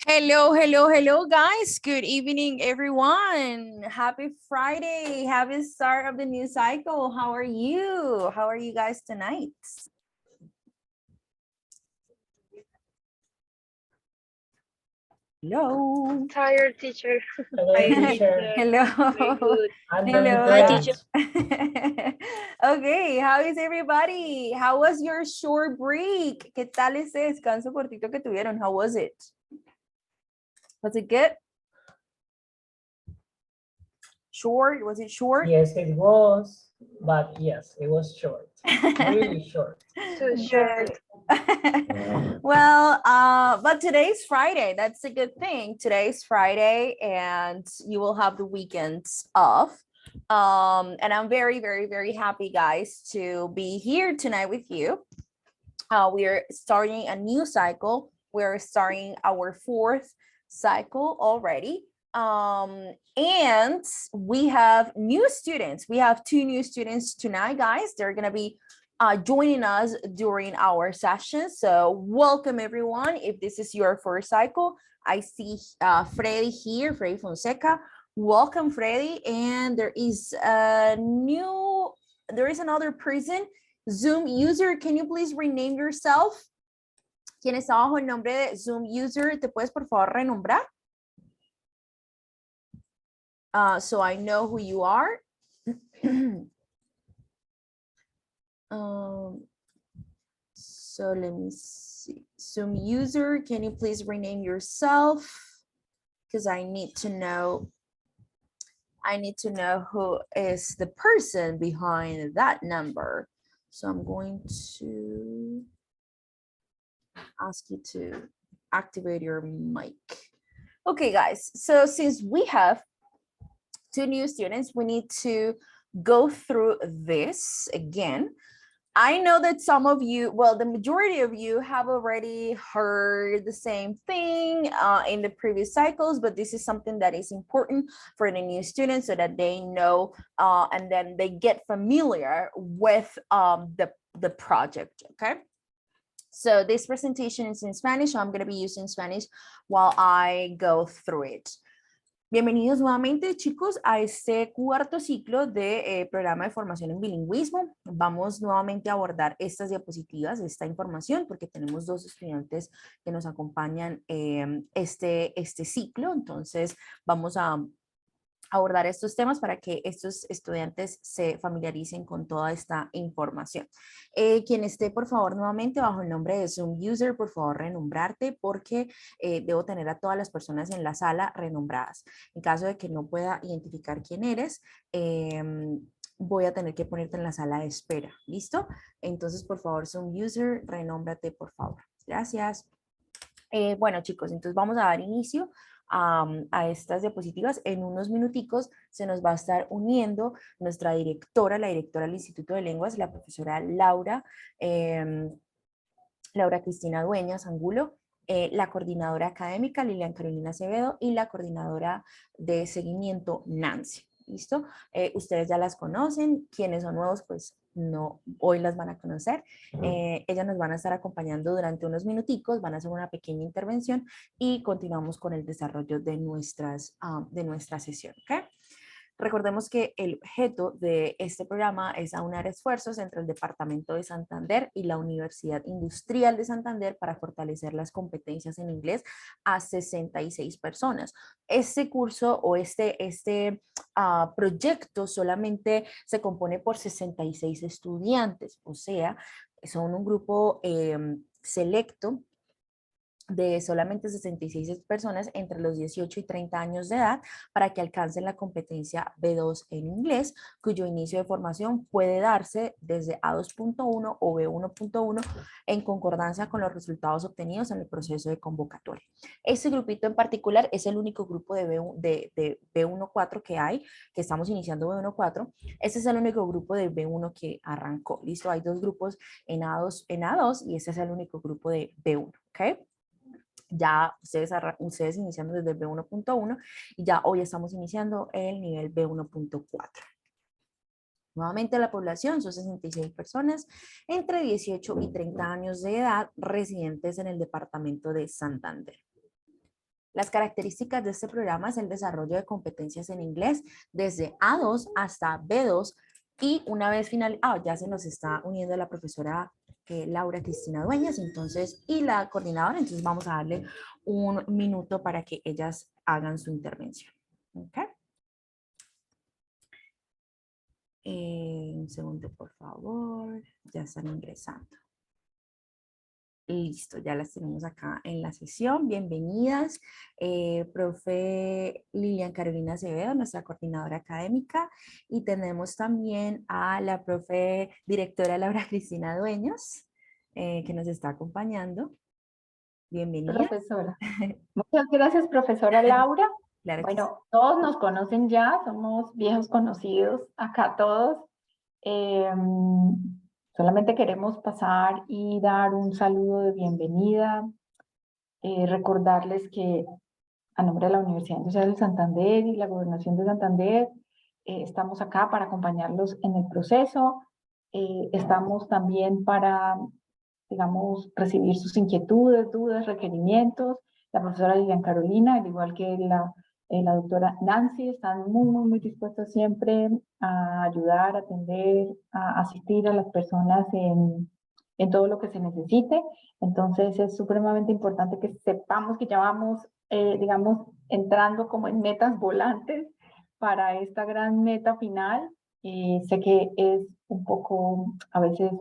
Hello, hello, hello, guys. Good evening, everyone. Happy Friday. Happy start of the new cycle. How are you? How are you guys tonight? Hello. Tired, teacher. Hello, I need teacher. Hello. very good. I'm doing Hello, Hi, great. teacher. guys. Okay, how is everybody? How was your short break? ¿Qué tal ese descanso cortito que tuvieron? How was it? Was it good? Short? Was it short? Yes, it was, but yes, it was short. Really short. So short. Good. Well, but today's Friday. That's a good thing. Today's Friday, and you will have the weekends off. And I'm very, very, very happy, guys, to be here tonight with you. We're starting a new cycle. We're starting our fourth cycle already. And we have new students. We have two new students tonight, guys. They're going to be joining us during our session. So welcome, everyone. If this is your first cycle, I see Freddy here, Freddy Fonseca. Welcome, Freddy. And there is another person, Zoom user. Can you please rename yourself? ¿Quién está bajo el nombre de Zoom user? ¿Te puedes, por favor, renombrar? So I know who you are. So let me see. Zoom user, can you please rename yourself? Because I need to know who is the person behind that number. So I'm going to ask you to activate your mic. Okay, guys. So since we have two new students, we need to go through this again. I know that some of you, well, the majority of you have already heard the same thing in the previous cycles, but this is something that is important for the new students so that they know and then they get familiar with the project, okay? So this presentation is in Spanish, so I'm going to be using Spanish while I go through it. Bienvenidos nuevamente, chicos, a este cuarto ciclo de programa de formación en bilingüismo. Vamos nuevamente a abordar estas diapositivas, esta información, porque tenemos dos estudiantes que nos acompañan este ciclo. Entonces, vamos a abordar estos temas para que estos estudiantes se familiaricen con toda esta información. Quien esté, por favor, nuevamente bajo el nombre de Zoom User, por favor, renombrarte porque debo tener a todas las personas en la sala renombradas. En caso de que no pueda identificar quién eres, voy a tener que ponerte en la sala de espera. ¿Listo? Entonces, por favor, Zoom User, renómbrate, por favor. Gracias. Bueno, chicos, entonces vamos a dar inicio a estas diapositivas. En unos minuticos se nos va a estar uniendo nuestra directora, la directora del Instituto de Lenguas, la profesora Laura Cristina Dueñas Angulo, la coordinadora académica Lilian Carolina Acevedo y la coordinadora de seguimiento Nancy. ¿Listo? Ustedes ya las conocen, quienes son nuevos pues no, hoy las van a conocer. Ellas nos van a estar acompañando durante unos minuticos, van a hacer una pequeña intervención y continuamos con el desarrollo de nuestra sesión. ¿Okay? Recordemos que el objeto de este programa es aunar esfuerzos entre el Departamento de Santander y la Universidad Industrial de Santander para fortalecer las competencias en inglés a 66 personas. Este curso o este proyecto solamente se compone por 66 estudiantes, o sea, son un grupo selecto de solamente 66 personas entre los 18 y 30 años de edad para que alcancen la competencia B2 en inglés, cuyo inicio de formación puede darse desde A2.1 o B1.1 en concordancia con los resultados obtenidos en el proceso de convocatoria. Este grupito en particular es el único grupo de B1.4 que hay, que estamos iniciando B1.4. Este es el único grupo de B1 que arrancó. Listo, hay dos grupos en A2 y este es el único grupo de B1, ¿ok? Ya ustedes iniciando desde el B1.1 y ya hoy estamos iniciando el nivel B1.4. Nuevamente la población son 66 personas entre 18 y 30 años de edad residentes en el departamento de Santander. Las características de este programa es el desarrollo de competencias en inglés desde A2 hasta B2 y una vez final, ya se nos está uniendo la profesora Laura Cristina Dueñas, entonces, y la coordinadora, entonces vamos a darle un minuto para que ellas hagan su intervención. ¿Ok? Un segundo, por favor, ya están ingresando. Listo, ya las tenemos acá en la sesión. Bienvenidas, profe Lilian Carolina Acevedo, nuestra coordinadora académica, y tenemos también a la profe directora Laura Cristina Dueños, que nos está acompañando. Bienvenida. Profesora. Muchas gracias, profesora Laura. Claro que sí. Bueno, todos nos conocen ya, somos viejos conocidos acá todos. Solamente queremos pasar y dar un saludo de bienvenida, recordarles que a nombre de la Universidad Industrial de Santander y la Gobernación de Santander, estamos acá para acompañarlos en el proceso. Estamos también para, digamos, recibir sus inquietudes, dudas, requerimientos. La profesora Lilian Carolina, al igual que la doctora Nancy, están muy dispuestos siempre a ayudar, a atender, a asistir a las personas en todo lo que se necesite. Entonces es supremamente importante que sepamos que ya vamos, digamos, entrando como en metas volantes para esta gran meta final. Sé que es un poco, a veces,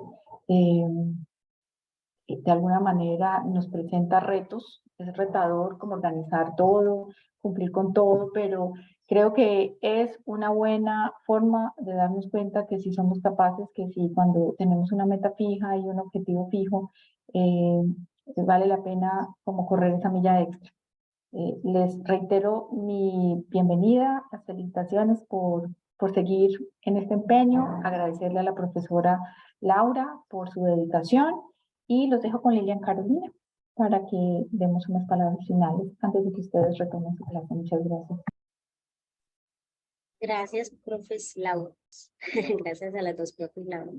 de alguna manera nos presenta retos, es retador como organizar todo, cumplir con todo, pero creo que es una buena forma de darnos cuenta que si somos capaces, que si cuando tenemos una meta fija y un objetivo fijo, vale la pena como correr esa milla extra. Les reitero mi bienvenida, las felicitaciones por seguir en este empeño, agradecerle a la profesora Laura por su dedicación y los dejo con Lilian Carolina para que demos unas palabras finales antes de que ustedes retomen su clase. Muchas gracias. Gracias, profes Laura. Gracias a las dos profes Laura.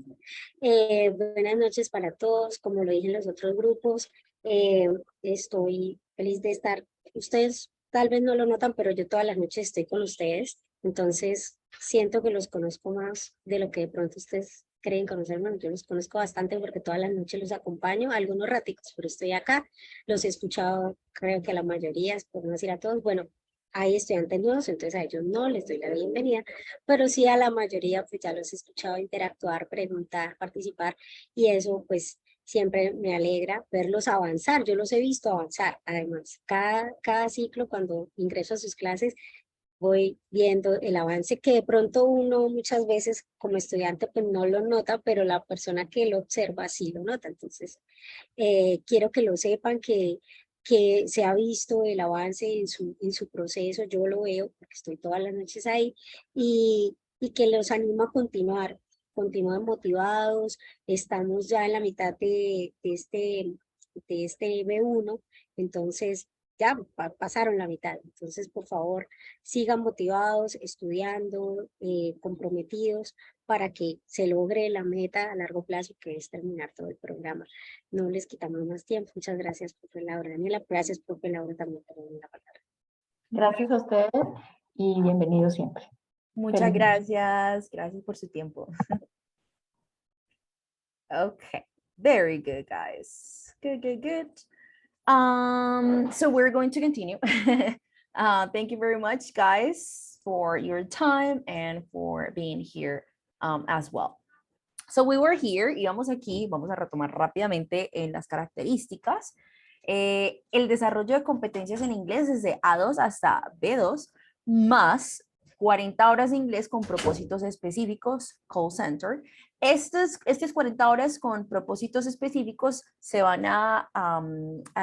Buenas noches para todos. Como lo dije en los otros grupos, estoy feliz de estar. Ustedes tal vez no lo notan, pero yo todas las noches estoy con ustedes. Entonces, siento que los conozco más de lo que de pronto ustedes creen conocerme. Yo los conozco bastante porque todas las noches los acompaño, algunos raticos, pero estoy acá. Los he escuchado, creo que a la mayoría, por no decir a todos. Bueno, hay estudiantes nuevos, entonces a ellos no les doy la bienvenida, pero sí a la mayoría pues ya los he escuchado interactuar, preguntar, participar, y eso pues siempre me alegra verlos avanzar. Yo los he visto avanzar, además, cada ciclo cuando ingreso a sus clases voy viendo el avance que de pronto uno muchas veces como estudiante pues no lo nota, pero la persona que lo observa sí lo nota. Entonces quiero que lo sepan, que se ha visto el avance en su proceso. Yo lo veo porque estoy todas las noches ahí, y que los animo a continuar. Continúen motivados. Estamos ya en la mitad de este B1, entonces ya pasaron la mitad. Entonces, por favor, sigan motivados, estudiando, comprometidos para que se logre la meta a largo plazo, que es terminar todo el programa. No les quitamos más tiempo. Muchas gracias, profe Laura. Daniela, gracias, profe Laura, también por la palabra. Gracias a ustedes y bienvenidos siempre. Muchas Feliz. gracias. Gracias por su tiempo. Okay, very good, guys. Good. So we're going to continue. Thank you very much, guys, for your time and for being here as well. So we were here, íbamos aquí, vamos a retomar rápidamente en las características. El desarrollo de competencias en inglés desde A2 hasta B2, más 40 horas de inglés con propósitos específicos, call center. Estas 40 horas con propósitos específicos se van a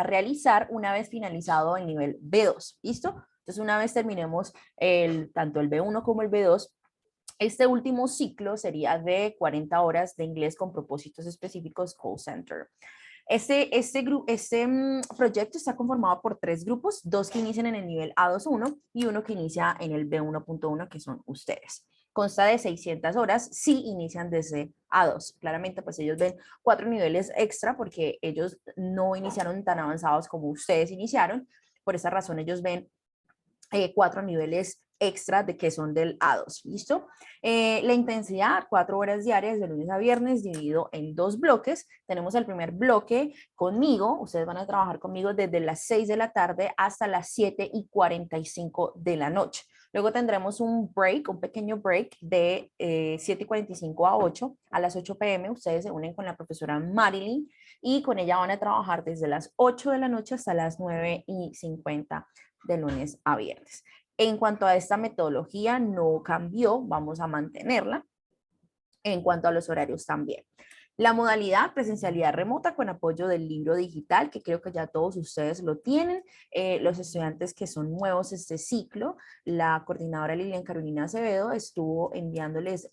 realizar una vez finalizado el nivel B2, ¿listo? Entonces, una vez terminemos tanto el B1 como el B2, este último ciclo sería de 40 horas de inglés con propósitos específicos, call center. Este proyecto está conformado por 3 grupos, 2 que inician en el nivel A2.1 y uno que inicia en el B1.1, que son ustedes. Consta de 600 horas si inician desde A2. Claramente, pues ellos ven 4 niveles extra porque ellos no iniciaron tan avanzados como ustedes iniciaron, Por esa razón ellos ven 4 niveles extra de que son del A2, ¿listo? La intensidad, 4 horas diarias de lunes a viernes, dividido en 2 bloques. Tenemos el primer bloque conmigo, ustedes van a trabajar conmigo desde las 6 de la tarde hasta las 7:45 de la noche. Luego tendremos un break, un pequeño break de 7:45 a 8. A las 8 p.m. ustedes se unen con la profesora Marilyn y con ella van a trabajar desde las 8 de la noche hasta las 9:50 de lunes a viernes. En cuanto a esta metodología, no cambió, vamos a mantenerla. En cuanto a los horarios también. La modalidad presencialidad remota con apoyo del libro digital, que creo que ya todos ustedes lo tienen. Los estudiantes que son nuevos este ciclo, la coordinadora Lilian Carolina Acevedo estuvo enviándoles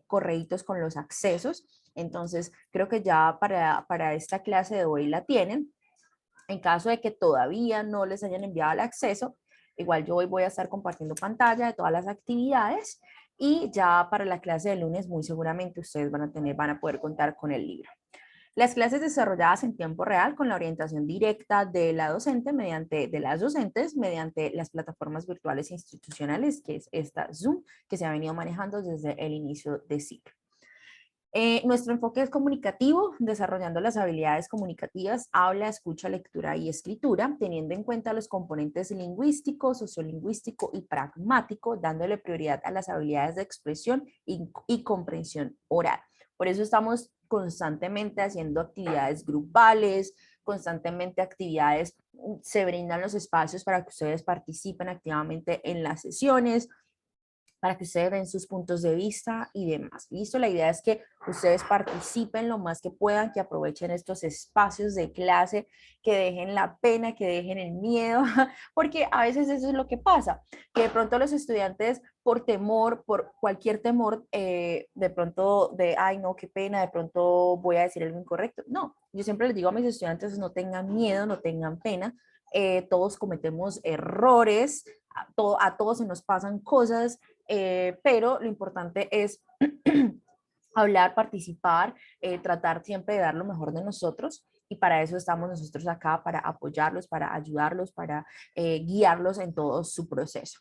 correitos con los accesos. Entonces, creo que ya para esta clase de hoy la tienen. En caso de que todavía no les hayan enviado el acceso, igual yo hoy voy a estar compartiendo pantalla de todas las actividades y ya para la clase de lunes muy seguramente ustedes van a poder contar con el libro. Las clases desarrolladas en tiempo real con la orientación directa de la docente de las docentes mediante las plataformas virtuales institucionales, que es esta Zoom, que se ha venido manejando desde el inicio de ciclo. Nuestro enfoque es comunicativo, desarrollando las habilidades comunicativas, habla, escucha, lectura y escritura, teniendo en cuenta los componentes lingüístico, sociolingüístico y pragmático, dándole prioridad a las habilidades de expresión y comprensión oral. Por eso estamos constantemente haciendo actividades grupales, constantemente actividades, se brindan los espacios para que ustedes participen activamente en las sesiones, para que ustedes den sus puntos de vista y demás. ¿Listo? La idea es que ustedes participen lo más que puedan, que aprovechen estos espacios de clase, que dejen la pena, que dejen el miedo, porque a veces eso es lo que pasa, que de pronto los estudiantes por temor, por cualquier temor, de pronto ay no, qué pena, de pronto voy a decir algo incorrecto. No, yo siempre les digo a mis estudiantes, no tengan miedo, no tengan pena, todos cometemos errores, a todos se nos pasan cosas, pero lo importante es hablar, participar, tratar siempre de dar lo mejor de nosotros y para eso estamos nosotros acá, para apoyarlos, para ayudarlos, para guiarlos en todo su proceso.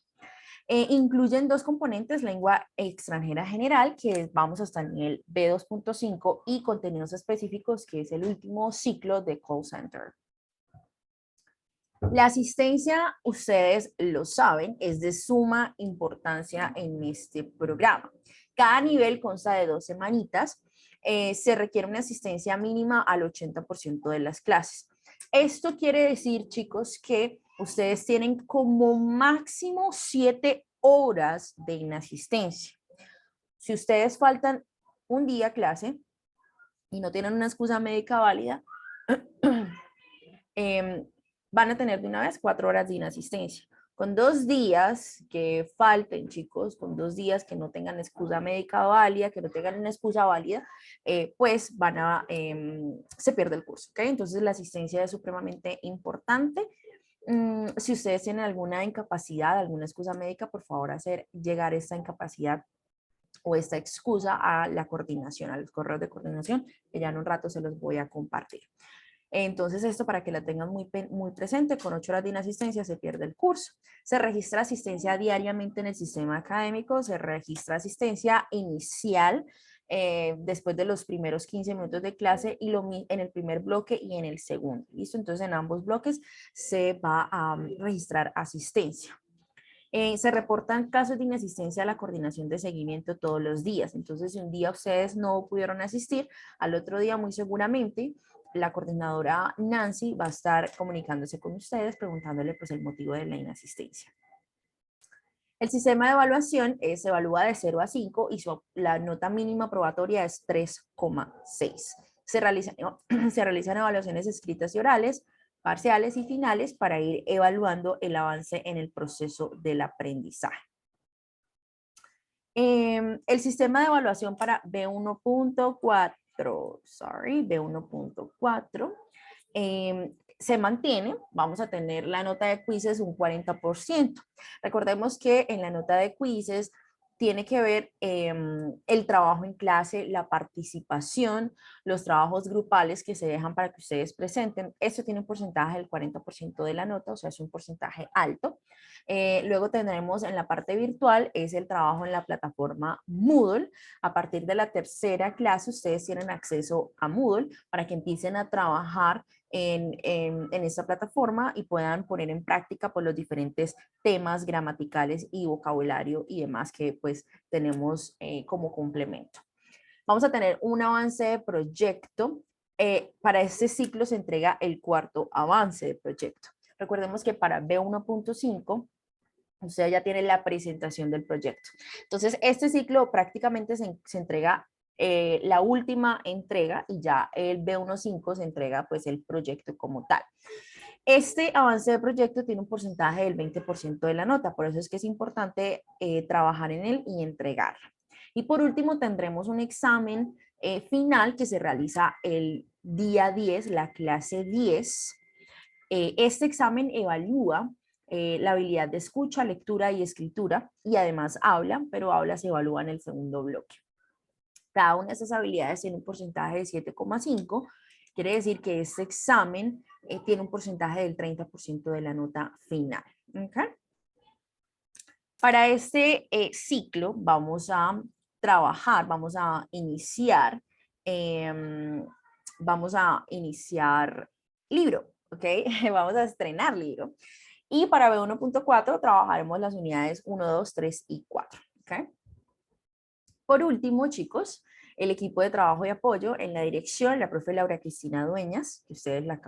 Incluyen 2 componentes, lengua extranjera general, que vamos hasta el nivel B2.5 y contenidos específicos, que es el último ciclo de call center. La asistencia, ustedes lo saben, es de suma importancia en este programa. Cada nivel consta de 2 semanitas. Se requiere una asistencia mínima al 80% de las clases. Esto quiere decir, chicos, que ustedes tienen como máximo 7 horas de inasistencia. Si ustedes faltan un día a clase y no tienen una excusa médica válida, van a tener de una vez 4 horas de inasistencia. Con 2 días que falten, chicos, con 2 días que no tengan excusa médica válida, que no tengan una excusa válida, pues se pierde el curso, ¿ok? Entonces la asistencia es supremamente importante. Si ustedes tienen alguna incapacidad, alguna excusa médica, por favor hacer llegar esta incapacidad o esta excusa a la coordinación, a los correos de coordinación, que ya en un rato se los voy a compartir. Entonces esto para que la tengan muy presente, con 8 horas de inasistencia se pierde el curso. Se registra asistencia diariamente en el sistema académico, se registra asistencia inicial después de los primeros 15 minutos de clase y en el primer bloque y en el segundo. ¿Listo? Entonces en ambos bloques se va a registrar asistencia. Se reportan casos de inasistencia a la coordinación de seguimiento todos los días. Entonces, si un día ustedes no pudieron asistir, al otro día muy seguramente la coordinadora Nancy va a estar comunicándose con ustedes, preguntándole pues el motivo de la inasistencia. El sistema de evaluación se evalúa de 0 a 5 y la nota mínima probatoria es 3,6. Se realizan evaluaciones escritas y orales, parciales y finales para ir evaluando el avance en el proceso del aprendizaje. El sistema de evaluación para B1.4, se mantiene. Vamos a tener la nota de quizzes un 40%. Recordemos que en la nota de quizzes tiene que ver el trabajo en clase, la participación, los trabajos grupales que se dejan para que ustedes presenten. Esto tiene un porcentaje del 40% de la nota, o sea, es un porcentaje alto. Luego tendremos en la parte virtual, es el trabajo en la plataforma Moodle. A partir de la tercera clase, ustedes tienen acceso a Moodle para que empiecen a trabajar en esta plataforma y puedan poner en práctica pues, los diferentes temas gramaticales y vocabulario y demás que pues tenemos como complemento. Vamos a tener un avance de proyecto. Para este ciclo se entrega el cuarto avance de proyecto. Recordemos que para B1.5 usted ya tiene la presentación del proyecto. Entonces, este ciclo prácticamente se entrega la última entrega y ya el B1.5 se entrega pues el proyecto como tal. Este avance de proyecto tiene un porcentaje del 20% de la nota, por eso es que es importante trabajar en él y entregar. Y por último tendremos un examen final que se realiza el día 10, la clase 10. Este examen evalúa la habilidad de escucha, lectura y escritura y además habla, pero habla se evalúa en el segundo bloque. Cada una de esas habilidades tiene un porcentaje de 7,5. Quiere decir que este examen tiene un porcentaje del 30% de la nota final. ¿Okay? Para este ciclo vamos a trabajar, vamos a iniciar libro, ¿ok? Vamos a estrenar libro. Y para B1.4 trabajaremos las unidades 1, 2, 3 y 4, ¿ok? Por último, chicos, el equipo de trabajo y apoyo en la dirección, la profe Laura Cristina Dueñas, que ustedes la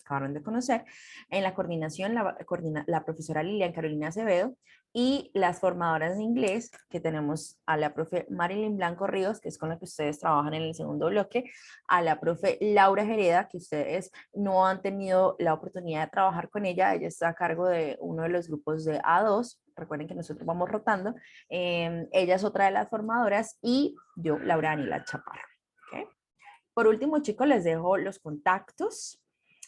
acabaron de conocer, en la coordinación, la profesora Lilian Carolina Acevedo, y las formadoras de inglés, que tenemos a la profe Marilyn Blanco Ríos, que es con la que ustedes trabajan en el segundo bloque, a la profe Laura Jereda, que ustedes no han tenido la oportunidad de trabajar con ella está a cargo de uno de los grupos de A2, recuerden que nosotros vamos rotando, ella es otra de las formadoras y yo, Laura Daniela Chaparro. ¿Okay? Por último, chicos, les dejo los contactos.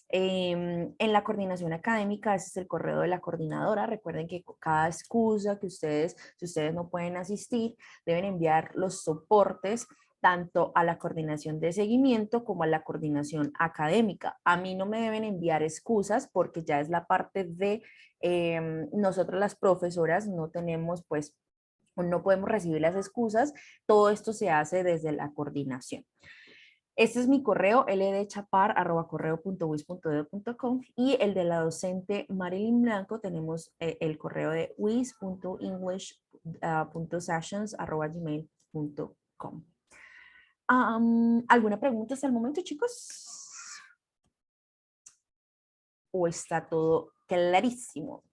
En la coordinación académica, ese es el correo de la coordinadora. Recuerden que cada excusa que ustedes, si ustedes no pueden asistir, deben enviar los soportes tanto a la coordinación de seguimiento como a la coordinación académica. A mí no me deben enviar excusas porque ya es la parte de nosotros las profesoras no tenemos pues no podemos recibir las excusas, todo esto se hace desde la coordinación. Este es mi correo, ldchapar@correo.wis.edu.com y el de la docente Marilyn Blanco tenemos el correo de wis.english.sessions@gmail.com. ¿Alguna pregunta hasta el momento, chicos? ¿O está todo clarísimo?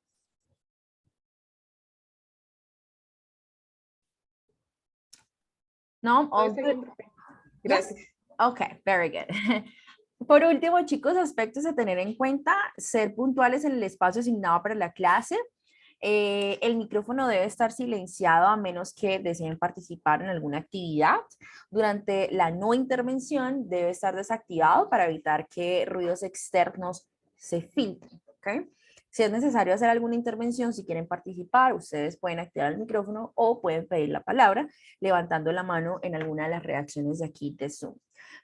No, all good. Gracias. Yes? Okay, very good. Por último, chicos, aspectos a tener en cuenta, ser puntuales en el espacio asignado para la clase. El micrófono debe estar silenciado a menos que deseen participar en alguna actividad. Durante la no intervención debe estar desactivado para evitar que ruidos externos se filtren. ¿Okay? Si es necesario hacer alguna intervención, si quieren participar, ustedes pueden activar el micrófono o pueden pedir la palabra levantando la mano en alguna de las reacciones de aquí de Zoom.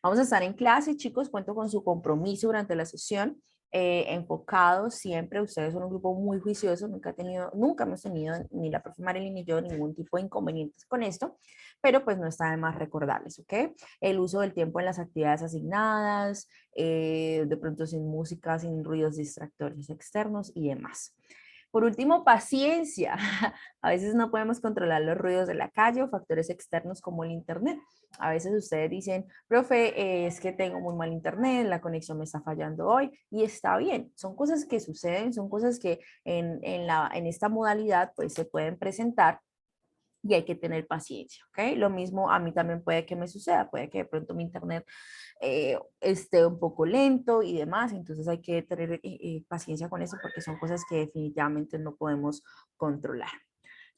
Vamos a estar en clase, chicos, cuento con su compromiso durante la sesión, enfocados siempre, ustedes son un grupo muy juicioso, nunca hemos tenido, ni la profe Marilyn ni yo, ningún tipo de inconvenientes con esto, pero pues no está de más recordarles, ¿ok? El uso del tiempo en las actividades asignadas, de pronto sin música, sin ruidos distractores externos y demás. Por último, paciencia. A veces no podemos controlar los ruidos de la calle o factores externos como el internet. A veces ustedes dicen, profe, es que tengo muy mal internet, la conexión me está fallando hoy y está bien. Son cosas que suceden, son cosas que en esta modalidad pues se pueden presentar y hay que tener paciencia, ¿ok? Lo mismo a mí también puede que me suceda, puede que de pronto mi internet esté un poco lento y demás, entonces hay que tener paciencia con eso porque son cosas que definitivamente no podemos controlar.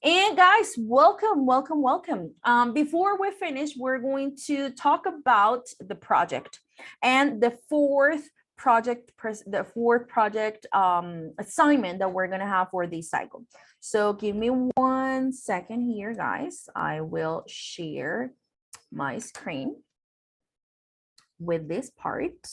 And guys, welcome, welcome, welcome. Before we finish, we're going to talk about the project and the fourth project assignment that we're going to have for this cycle. So give me 1 1 second here, guys. I will share my screen with this part.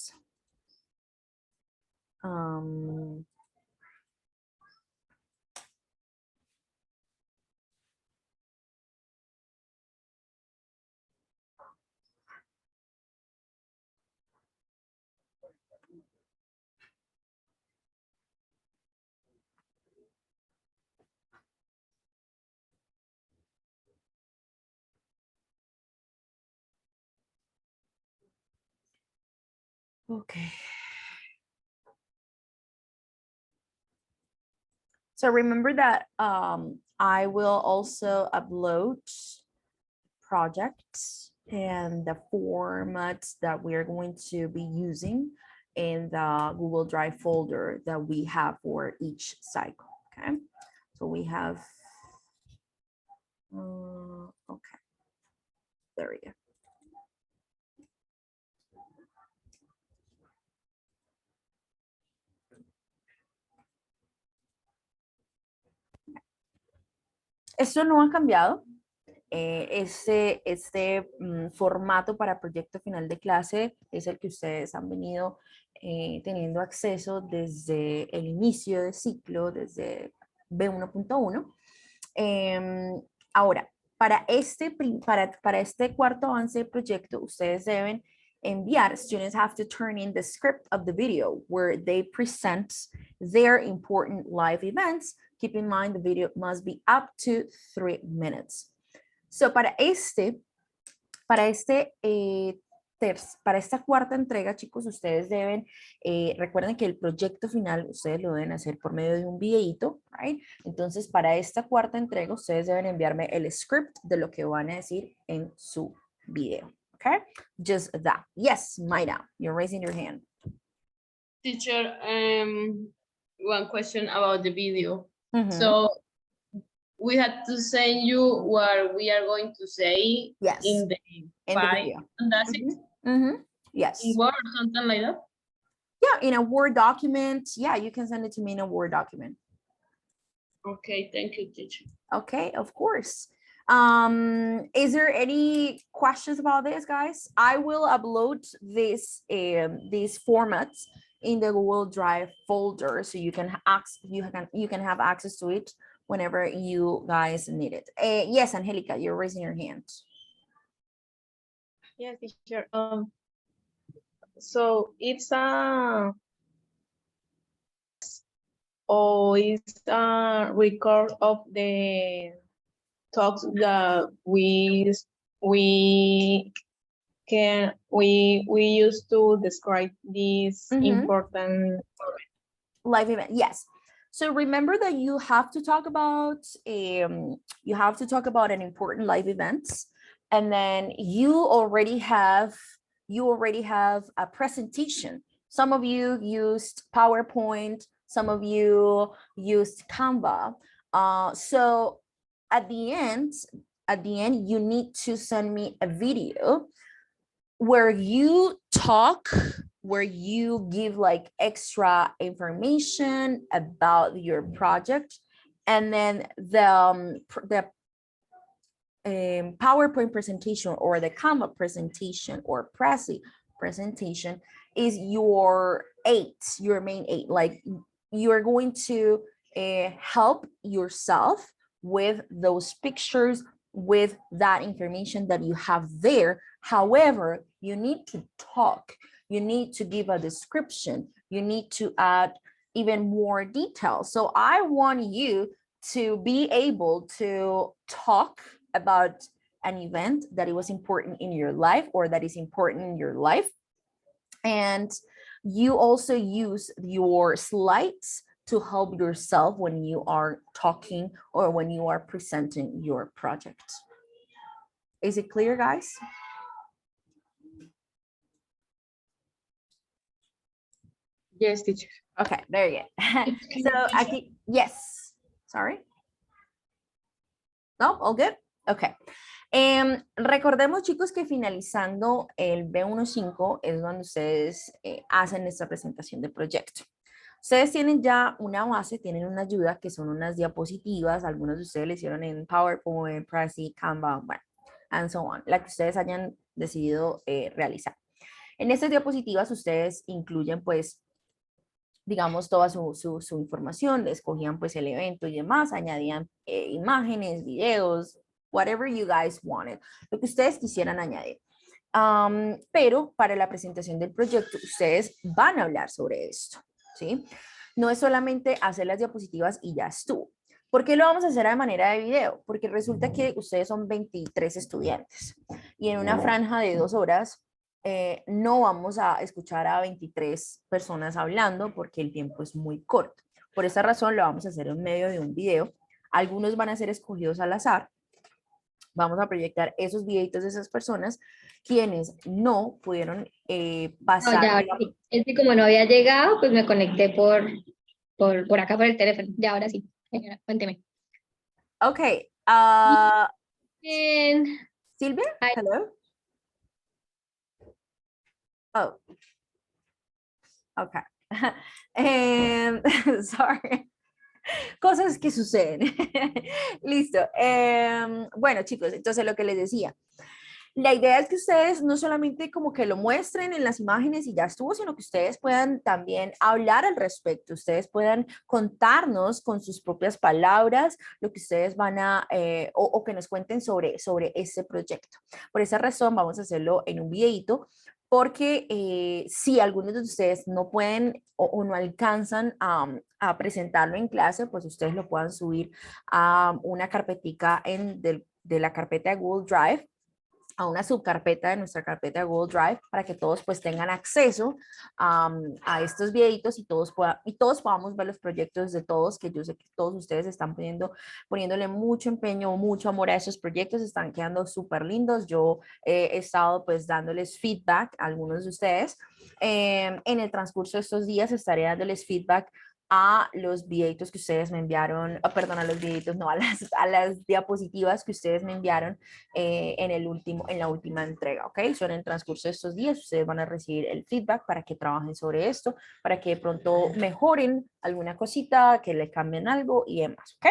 Okay. So remember that I will also upload projects and the formats that we are going to be using in the Google Drive folder that we have for each cycle. Okay. So we have, okay, there we go. Esto no ha cambiado. Este formato para proyecto final de clase es el que ustedes han venido teniendo acceso desde el inicio de ciclo, desde B1.1. Ahora, para este cuarto avance de proyecto, ustedes deben enviar, students have to turn in the script of the video where they present their important live events. Keep in mind the video must be up to 3 minutes. So para esta cuarta entrega, chicos, ustedes deben, recuerden que el proyecto final ustedes lo deben hacer por medio de un videíto, right? Entonces, para esta cuarta entrega, ustedes deben enviarme el script de lo que van a decir en su video, okay? Just that. Yes, Mayra, you're raising your hand. Teacher, one question about the video. Mm-hmm. So we had to send you what we are going to say Yes. in the file, video. and that's it. Mm-hmm. Yes. In Word or something like that. Yeah, in a Word document. Yeah, you can send it to me in a Word document. Okay, thank you, teacher. Okay, of course. Is there any questions about this, guys? I will upload these formats in the Google Drive folder, so you can have access to it whenever you guys need it. Yes, Angelica, you're raising your hand. Yes, teacher. So it's a record of the talks that we used to describe this important live event. Yes. So remember that you have to talk about an important live events, and then you already have a presentation. Some of you used PowerPoint, some of you used Canva. So at the end, you need to send me a video where you talk, where you give like extra information about your project, and then the PowerPoint presentation or the Canva presentation or Prezi presentation is your main aid. Like you're going to help yourself with those pictures, with that information that you have there. However, you need to talk, you need to give a description, you need to add even more details. So I want you to be able to talk about an event that it was important in your life or that is important in your life. And you also use your slides to help yourself when you are talking or when you are presenting your project. Is it clear, guys? Yes, teacher. Okay, very good. So aquí, yes, sorry. No, all good? Okay. Recordemos, chicos, que finalizando el B1.5 es donde ustedes hacen esta presentación de proyecto. Ustedes tienen ya una base, tienen una ayuda que son unas diapositivas, algunos de ustedes le hicieron en PowerPoint, Prezi, Canva, bueno, and so on, la que ustedes hayan decidido realizar. En estas diapositivas ustedes incluyen pues digamos, toda su información, escogían pues el evento y demás, añadían imágenes, videos, whatever you guys wanted, lo que ustedes quisieran añadir. Pero para la presentación del proyecto, ustedes van a hablar sobre esto, ¿sí? No es solamente hacer las diapositivas y ya estuvo. ¿Por qué lo vamos a hacer de manera de video? Porque resulta que ustedes son 23 estudiantes y en una franja de 2 horas no vamos a escuchar a 23 personas hablando porque el tiempo es muy corto. Por esa razón lo vamos a hacer en medio de un video. Algunos van a ser escogidos al azar. Vamos a proyectar esos videitos de esas personas quienes no pudieron No, pasar. ya, ahora sí. Es que como no había llegado, pues me conecté por acá por el teléfono. Ya, ahora sí. Señora, cuénteme. Ok. Bien. Silvia, Hi. hello. Oh. Okay. Sorry. Cosas que suceden. Listo. Bueno, chicos, entonces lo que les decía. La idea es que ustedes no solamente como que lo muestren en las imágenes y ya estuvo, sino que ustedes puedan también hablar al respecto, ustedes puedan contarnos con sus propias palabras lo que ustedes van a, o que nos cuenten sobre este proyecto. Por esa razón vamos a hacerlo en un videito, porque si algunos de ustedes no pueden o no alcanzan a presentarlo en clase, pues ustedes lo puedan subir a una carpetica de la carpeta de Google Drive, a una subcarpeta de nuestra carpeta de Google Drive para que todos pues tengan acceso a estos videitos y todos podamos ver los proyectos de todos, que yo sé que todos ustedes están poniéndole mucho empeño, mucho amor a esos proyectos, están quedando súper lindos. Yo he estado pues dándoles feedback a algunos de ustedes. En el transcurso de estos días estaré dándoles feedback a los videitos que ustedes me enviaron, perdón, a los videitos, no, a las diapositivas que ustedes me enviaron en la última entrega, ¿ok? En el transcurso de estos días ustedes van a recibir el feedback para que trabajen sobre esto, para que de pronto mejoren alguna cosita, que le cambien algo y demás, ¿ok?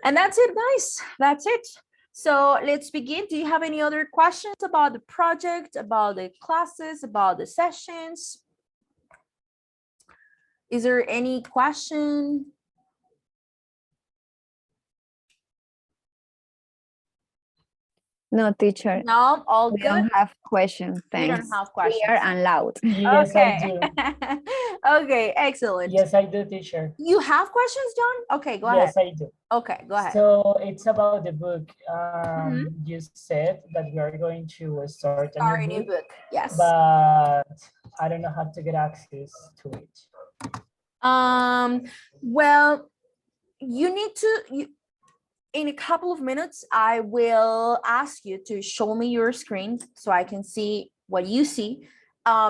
And that's it, guys. That's it. So let's begin. Do you have any other questions about the project, about the classes, about the sessions? Is there any question? No, teacher. No, all We good. don't have questions. We Thanks. don't have questions. Clear and loud. Yes, Okay. I do. Okay, excellent. Yes, I do, teacher. You have questions, John? Okay, go Yes, ahead. I do. Okay, go ahead. So it's about the book. Mhm. You said that we are going to start Start a new book, yes. but I don't know how to get access to it. Well, you need to, in a couple of minutes, I will ask you to show me your screen so I can see what you see.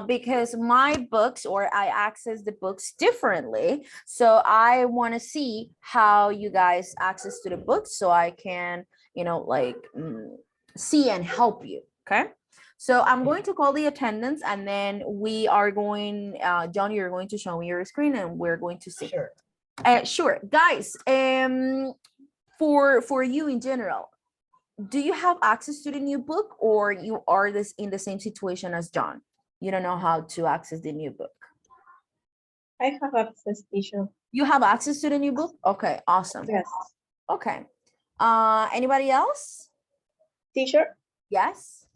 Because my books, or I access the books differently. So I want to see how you guys access to the books so I can, like see and help you, okay? So I'm going to call the attendance and then we are going, John, you're going to show me your screen and we're going to see. Sure. Sure, guys, for you in general, do you have access to the new book or you are in the same situation as John? You don't know how to access the new book. I have access, teacher. You have access to the new book? Okay, awesome. Yes. Okay. Anybody else? Teacher, Yes?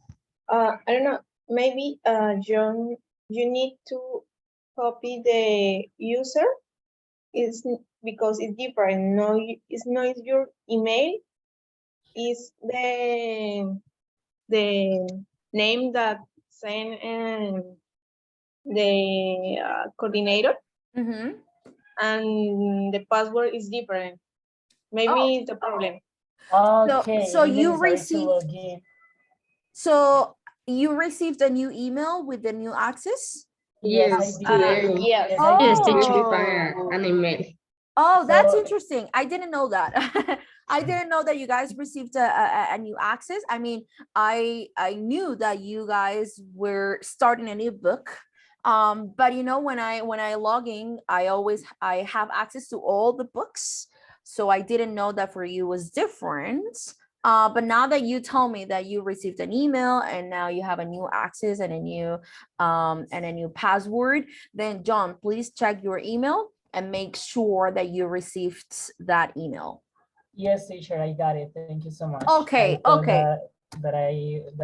I don't know, maybe, John, you need to copy the user. It's because it's different. No, it's not your email. It's the name that sent the coordinator, Mm-hmm. and the password is different. Maybe it's the problem. Okay. So you necessary to received, log in. so you received a new email with the new access? Yes, I did. today. Yes. Yes, I Yes, did. teacher, an email. Oh, that's So- interesting. I didn't know that. I didn't know that you guys received a new access. I mean, I knew that you guys were starting a new book But you know, when I log in, I have access to all the books. So I didn't know that for you was different. But now that you told me that you received an email and now you have a new access and a new password, then John, please check your email and make sure that you received that email. Yes, teacher, I got it. Thank you so much. Okay, I thought okay. That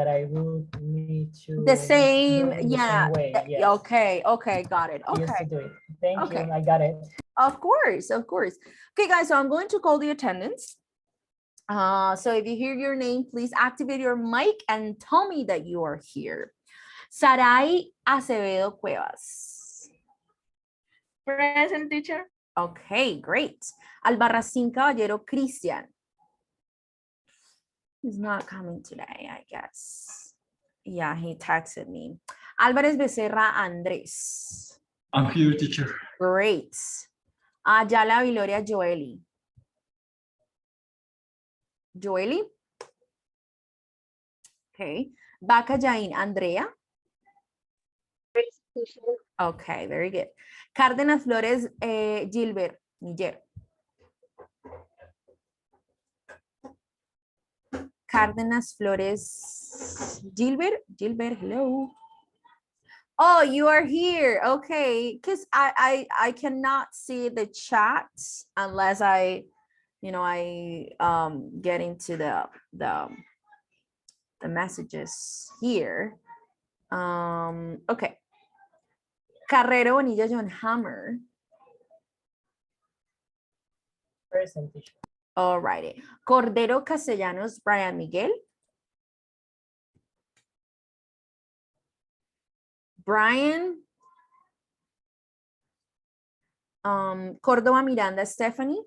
I would need to The same, do it in the yeah. same way. Yes. Okay, okay, got it. I used Okay. to do it. Thank Okay. you. I got it. Of course, of course. Okay, guys, so I'm going to call the attendance. So if you hear your name, please activate your mic and tell me that you are here. Sarai Acevedo Cuevas. Present, teacher. Okay, great. Albarracín Caballero Cristian. He's not coming today, I guess. Yeah, he texted me. Álvarez Becerra Andrés. I'm here, teacher. Great. Ayala Viloria Joeli. Joeli? Okay. Baca Jain Andrea. Okay, very good. Cárdenas Flores Gilbert Niger. Cárdenas Flores Gilbert. Gilbert, hello. Oh, you are here. Okay, because I cannot see the chat unless I get into the messages here. Okay. Carrero Bonilla John Hammer. Present, teacher. All righty. Cordero Castellanos Brian Miguel. Brian. Córdoba Miranda Stephanie.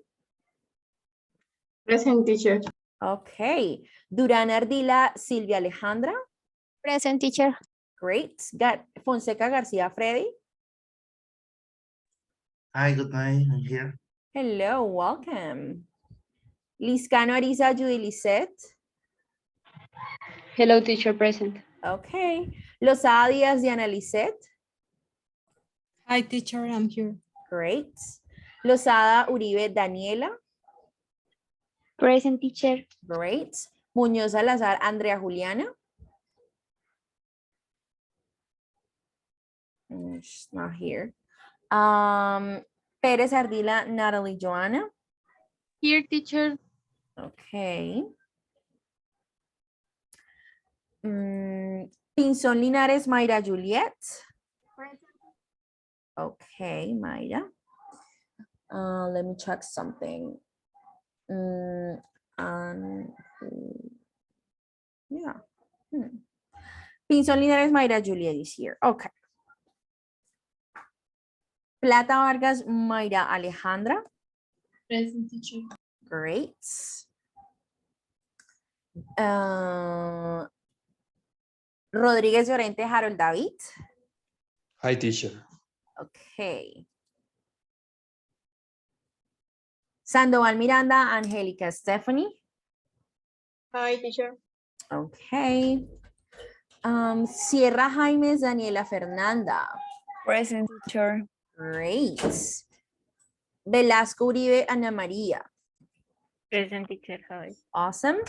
Present, teacher. Okay. Durán Ardila Silvia Alejandra. Present, teacher. Great. Got Fonseca García Freddy. Hi, good night. I'm here. Hello, welcome. Liscano Ariza Judy Lisette. Hello, teacher, present. Okay. Lozada Díaz Diana Lisette. Hi, teacher, I'm here. Great. Lozada Uribe Daniela. Present, teacher. Great. Muñoz Salazar Andrea Juliana. She's not here. Pérez Ardila Natalie Joanna. Here, teacher. Okay. Pinzón Linares Mayra Juliet. Okay, Mayra. Let me check something. Yeah. Pinzón Linares Mayra Juliet is here. Okay. Plata Vargas Mayra Alejandra. Present, teacher. Great. Rodríguez Llorente Harold David. Hi, teacher. Okay. Sandoval Miranda Angélica Stephanie. Hi, teacher. Okay. Sierra Jaimes Daniela Fernanda. Present, teacher. Great. Velasco Uribe Ana María. Present, teacher. Hi. Awesome.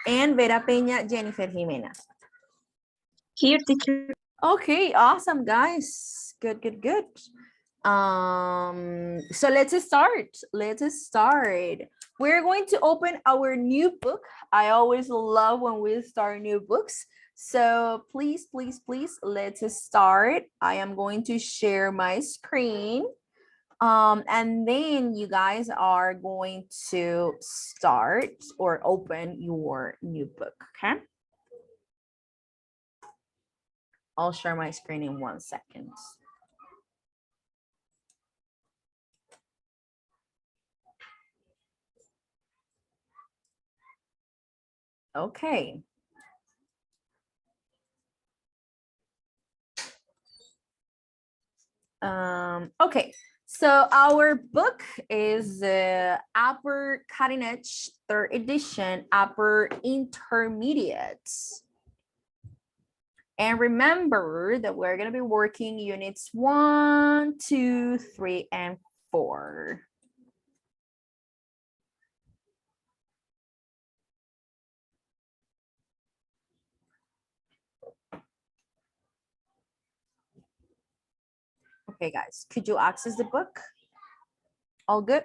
And Vera Peña Jennifer Jimena. Here, teacher. Okay, awesome, guys. Good, good, good. So let's start. Let's start. We're going to open our new book. I always love when we start new books. So please, please, please, let's start. I am going to share my screen. And then you guys are going to start or open your new book, okay? I'll share my screen in 1 second. Okay. Okay, so our book is the Upper Cutting Edge 3rd edition, Upper Intermediate. And remember that we're going to be working units 1, 2, 3, and 4. Okay, guys, could you access the book? All good?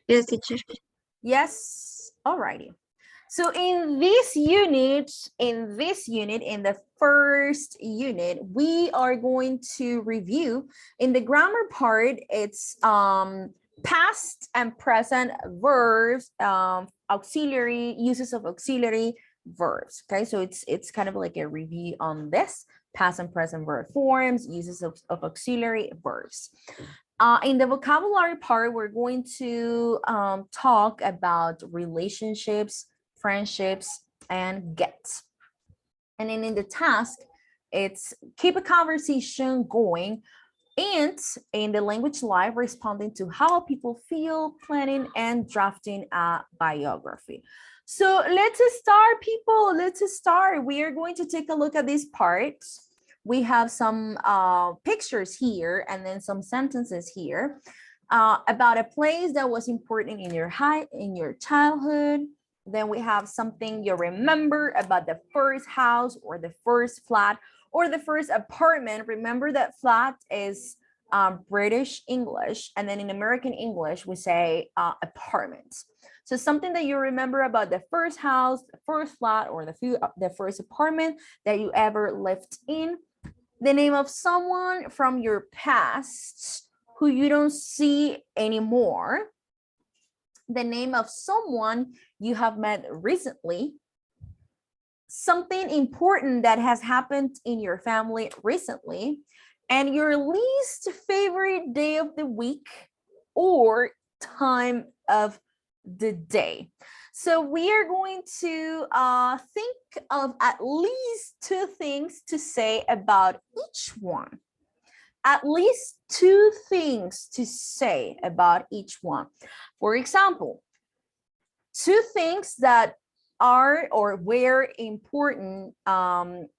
Yes, teacher. Yes, alrighty. So in the first unit, we are going to review. In the grammar part, it's past and present verbs, auxiliary, uses of auxiliary verbs. Okay, so it's kind of like a review on this, past and present verb forms, uses of auxiliary verbs. In the vocabulary part, we're going to talk about relationships, friendships, and get. And then in the task, it's keep a conversation going, and in the language live, responding to how people feel, planning, and drafting a biography. So let's start, people. Let's start. We are going to take a look at these parts. We have some pictures here and then some sentences here about a place that was important in your childhood. Then we have something you remember about the first house or the first flat or the first apartment. Remember that flat is British English, and then in American English we say apartment. So something that you remember about the first house, the first flat, or the first apartment that you ever lived in. The name of someone from your past who you don't see anymore. The name of someone you have met recently. Something important that has happened in your family recently. And your least favorite day of the week or time of the day. So we are going to think of at least 2 things to say about each one. At least 2 things to say about each one. For example, 2 things that are or were important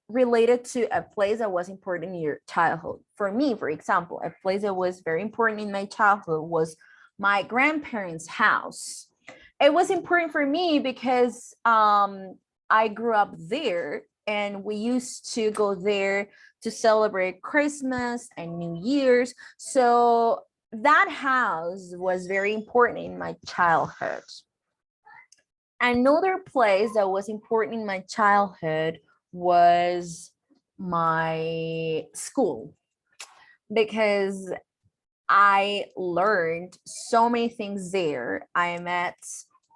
related to a place that was important in your childhood. For me, for example, a place that was very important in my childhood was my grandparents' house. It was important for me because I grew up there and we used to go there to celebrate Christmas and New Year's. So that house was very important in my childhood. Another place that was important in my childhood was my school, because I learned so many things there. I met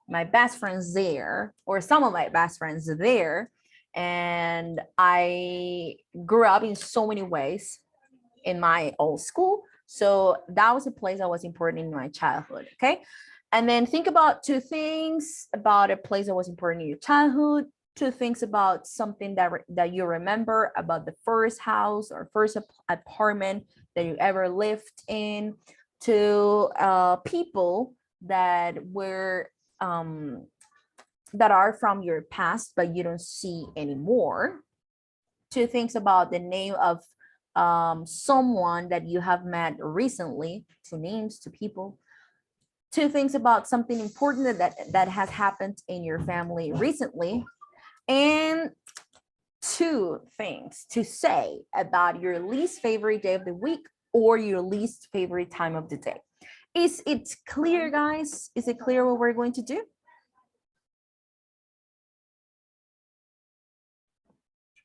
my best friends there, or some of my best friends there, and I grew up in so many ways in my old school. So that was a place that was important in my childhood. Okay. And then think about 2 things about a place that was important in your childhood, 2 things about something that you remember about the first house or first apartment that you ever lived in, 2 people that were that are from your past but you don't see anymore, 2 things about the name of someone that you have met recently, 2 names, 2 people, 2 things about something important that has happened in your family recently, and 2 things to say about your least favorite day of the week or your least favorite time of the day. Is it clear, guys? Is it clear what we're going to do?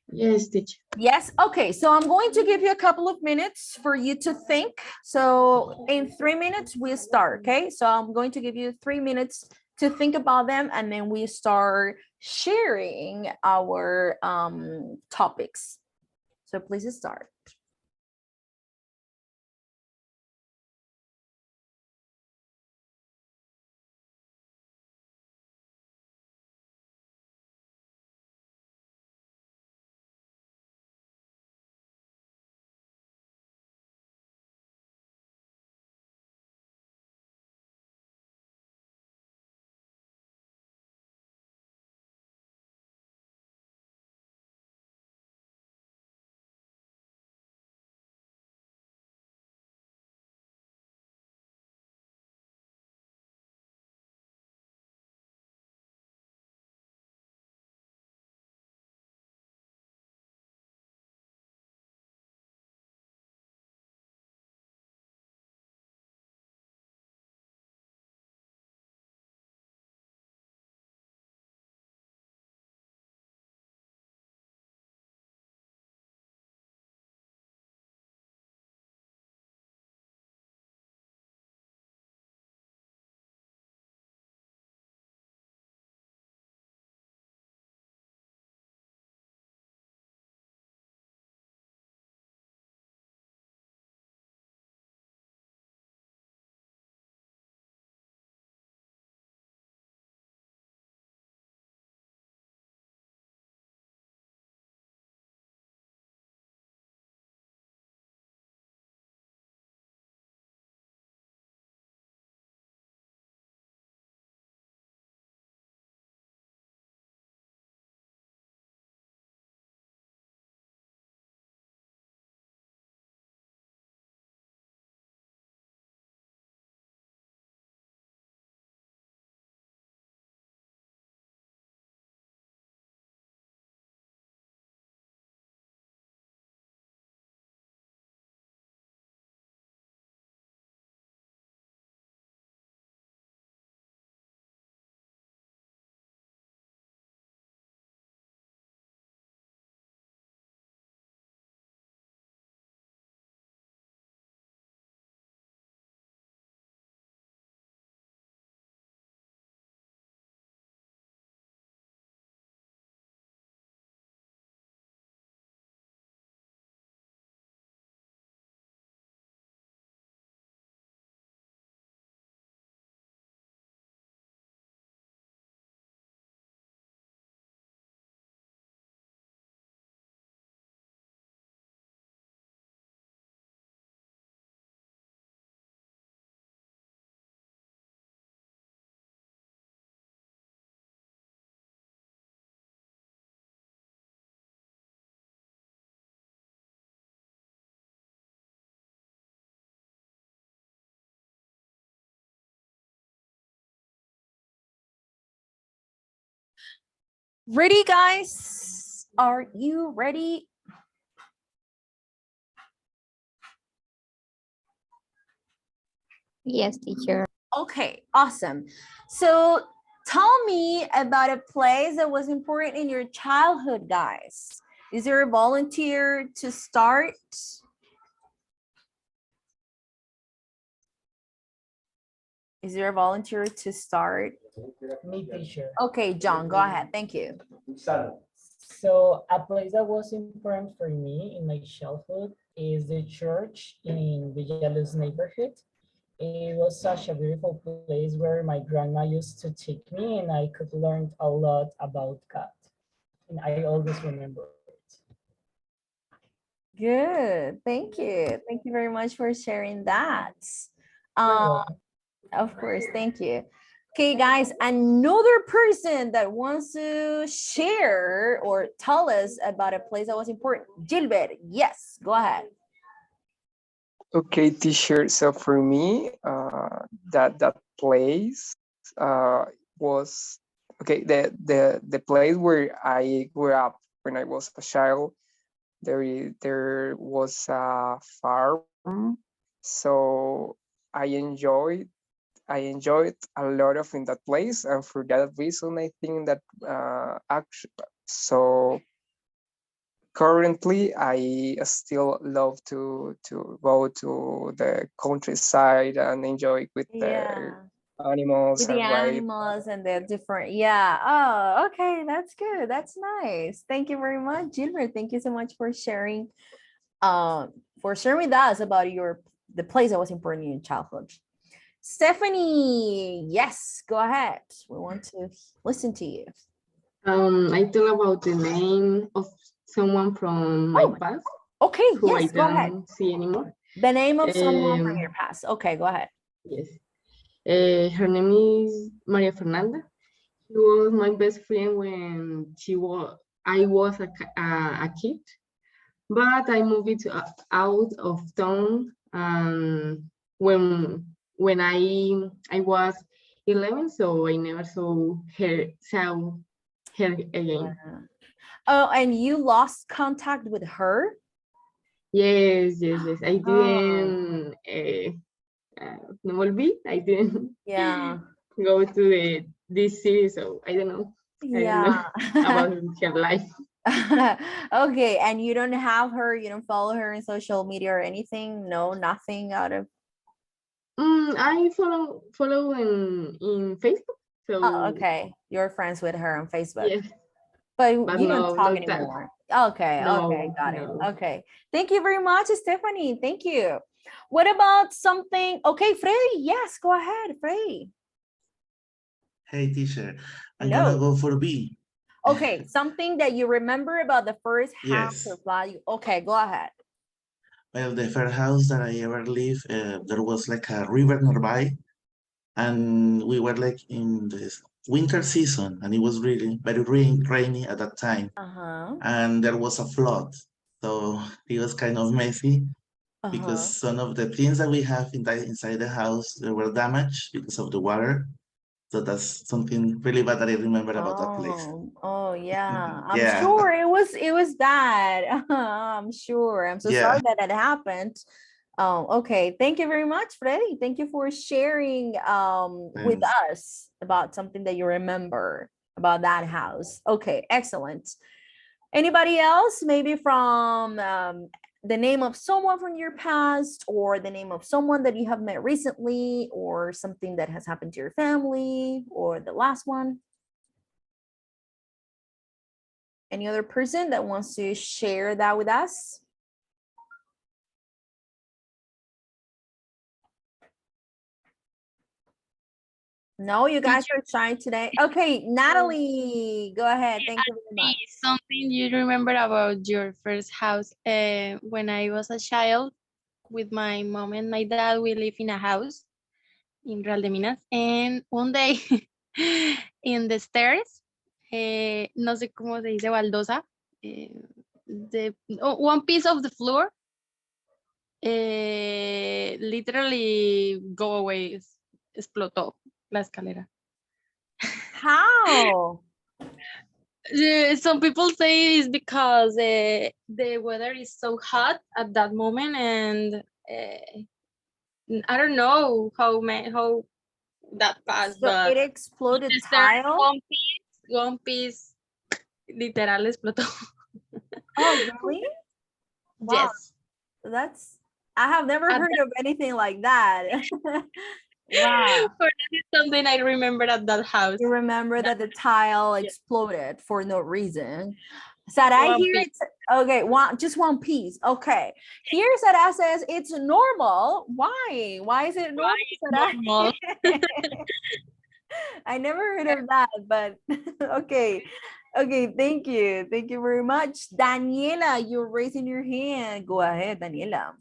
Yes, teacher. Yes. Okay. So I'm going to give you a couple of minutes for you to think. So in 3 minutes, we start. Okay. So I'm going to give you 3 minutes to think about them, and then we start sharing our topics. So please start. Ready, guys? Are you ready? Yes, teacher. Okay, awesome. So tell me about a place that was important in your childhood, guys. Is there a volunteer to start? Is there a volunteer to start? Me, teacher. Okay, John, go ahead. Thank you. So a place that was important for me in my childhood is the church in Villaluz neighborhood. It was such a beautiful place where my grandma used to take me and I could learn a lot about God. And I always remember it. Good. Thank you. Thank you very much for sharing that. You're Um, welcome. Of course, thank you. Okay, guys, another person that wants to share or tell us about a place that was important. Gilbert, yes, go ahead. Okay, teacher. So for me, that place was okay. The place where I grew up when I was a child. There was a farm, so I enjoyed a lot of in that place, and for that reason, I think that actually so currently I still love to go to the countryside and enjoy with the Yeah, animals with the and ride. animals and the different, yeah. Oh, okay, that's good. That's nice. Thank you very much, Gilbert. Thank you so much for sharing with us about the place that was important in your childhood. Stephanie, yes, go ahead. We want to listen to you. I talk about the name of someone from my Oh, past okay, who I yes, go ahead. don't see anymore. The name of someone from Um, your past. Okay, go ahead. yes. Her name is Maria Fernanda. She was my best friend when I was a kid, but I moved it out of town when I was 11, so I never saw her again. Yeah. Oh, and you lost contact with her? Yes. I Oh, didn't no volví. I didn't yeah. go to this city, so I don't know. I don't know Yeah. about her life. Okay, and you don't have her, you don't follow her in social media or anything? No, nothing out of. I follow in Facebook, Oh, so okay. You're friends with her on Facebook, yes, but but you don't talk no that. anymore. Okay, okay, No, got it. no. Okay. Thank you very much, Stephanie. Thank you. What about something? Okay, Freddy. Yes, go ahead, Freddy. Hey, teacher. I'm gonna Hello. go for B. Okay, something that you remember about the first house Yes. or value. Okay, go ahead. Well, the first house that I ever lived, there was like a river nearby, and we were like in this winter season, and it was really very rainy at that time, Uh-huh. and there was a flood. So it was kind of messy because Uh-huh. some of the things that we have inside the house they were damaged because of the water. So that's something really bad that I remember about that place. Oh yeah. I'm Yeah, sure it was bad. I'm sure. I'm so yeah. sorry that that happened. Okay. Thank you very much, Freddy. Thank you for sharing with Thanks. us about something that you remember about that house. Okay, excellent. Anybody else? Maybe from the name of someone from your past or the name of someone that you have met recently or something that has happened to your family or the last one? Any other person that wants to share that with us? No, you guys are shy today. Okay, Natalie, go ahead. Thank you very much. Something you remember about your first house. When I was a child, with my mom and my dad, we live in a house in Real de Minas. And one day, in the stairs, no sé cómo se dice baldosa, one piece of the floor literally go away, explotó la escalera. How? Some people say it's because the weather is so hot at that moment, and I don't know how that passed, So but it exploded just there tile. one piece, literal explotó. Oh, really? Wow, Yes, that's, I have never at heard of anything like that. Wow. for that is something I remember at that house. You remember that the tile exploded for no reason. Sarai One here, piece. it's okay, just one piece. Okay. Here Sarai says it's normal. Why? Why is it normal, Sarai? Normal. I never heard of that, but okay. Okay, thank you. Thank you very much. Daniela, you're raising your hand. Go ahead, Daniela.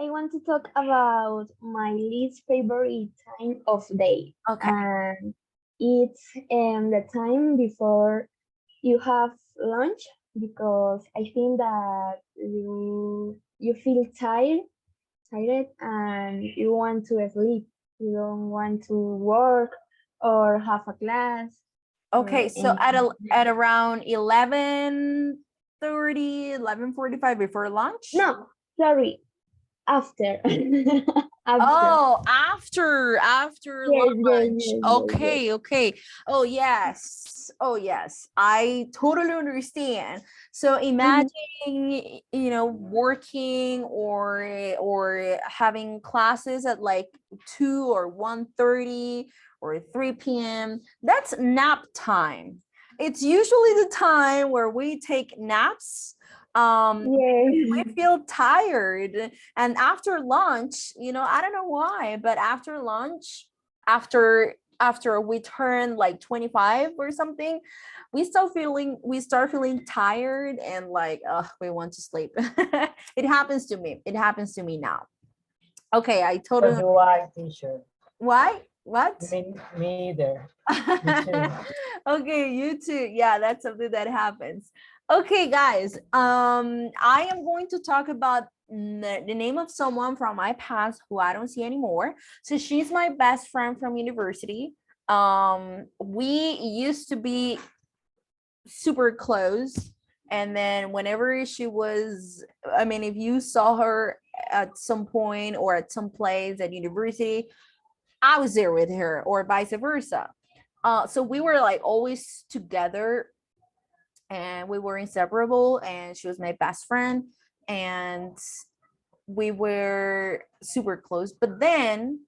I want to talk about my least favorite time of day. Okay. And it's the time before you have lunch, because I think that you feel tired and you want to sleep. You don't want to work or have a class. Okay, so at around 11:30, 11:45 before lunch? No, sorry, after. Oh, after Yes, lunch. yes. Okay, okay. Oh yes. Oh yes. I totally understand. So imagine, working or having classes at like 2 or 1:30 or 3 p.m. That's nap time. It's usually the time where we take naps. We feel tired, and after lunch, I don't know why, but after lunch, after we turn like 25 or something, we start feeling tired and like, we want to sleep. It happens to me now. Okay, I So totally. do I, teacher. Why? What? Me either. Me too. Okay, you too. Yeah, that's something that happens. Okay, guys. I am going to talk about the name of someone from my past who I don't see anymore. So she's my best friend from university. We used to be super close, and then whenever she was, I mean, if you saw her at some point or at some place at university, I was there with her, or vice versa. So we were like always together, and we were inseparable, and she was my best friend, and we were super close. But then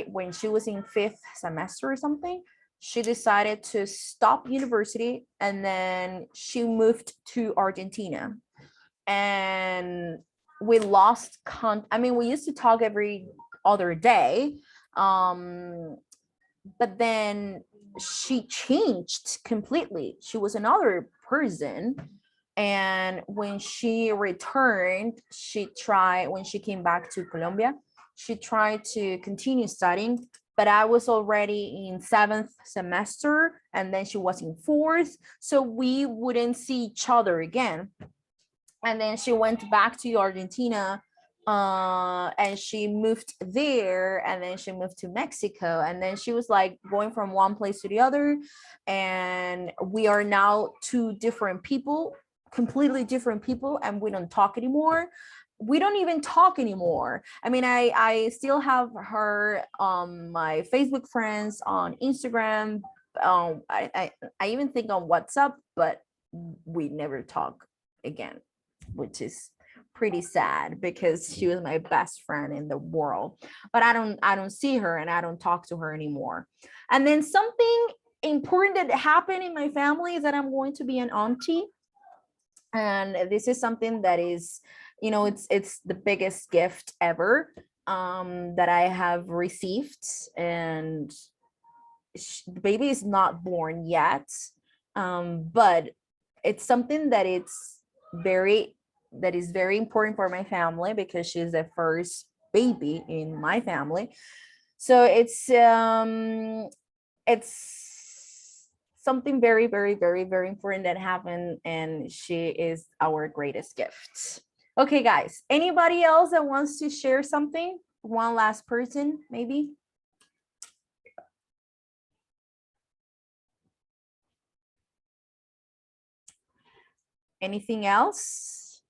when she was in 5th semester or something, she decided to stop university, and then she moved to Argentina, and we lost I mean, we used to talk every other day, but then she changed completely. She was another person, and when she returned, when she came back to Colombia, she tried to continue studying, but I was already in 7th semester, and then she was in 4th, so we wouldn't see each other again. And then she went back to Argentina, and she moved there, and then she moved to Mexico, and then she was like going from one place to the other, and we are now two different people, completely different people, and we don't talk anymore. We don't even talk anymore. I mean, I still have her on my Facebook friends, on Instagram, I even think on WhatsApp, but we never talk again, which is pretty sad because she was my best friend in the world. But I don't see her, and I don't talk to her anymore. And then something important that happened in my family is that I'm going to be an auntie, and this is something that is, it's the biggest gift ever, that I have received. And the baby is not born yet, but it's something that is very important for my family, because she's the first baby in my family. So it's something very, very, very, very important that happened, and she is our greatest gift. Okay, guys, anybody else that wants to share something? One last person, maybe. Anything else?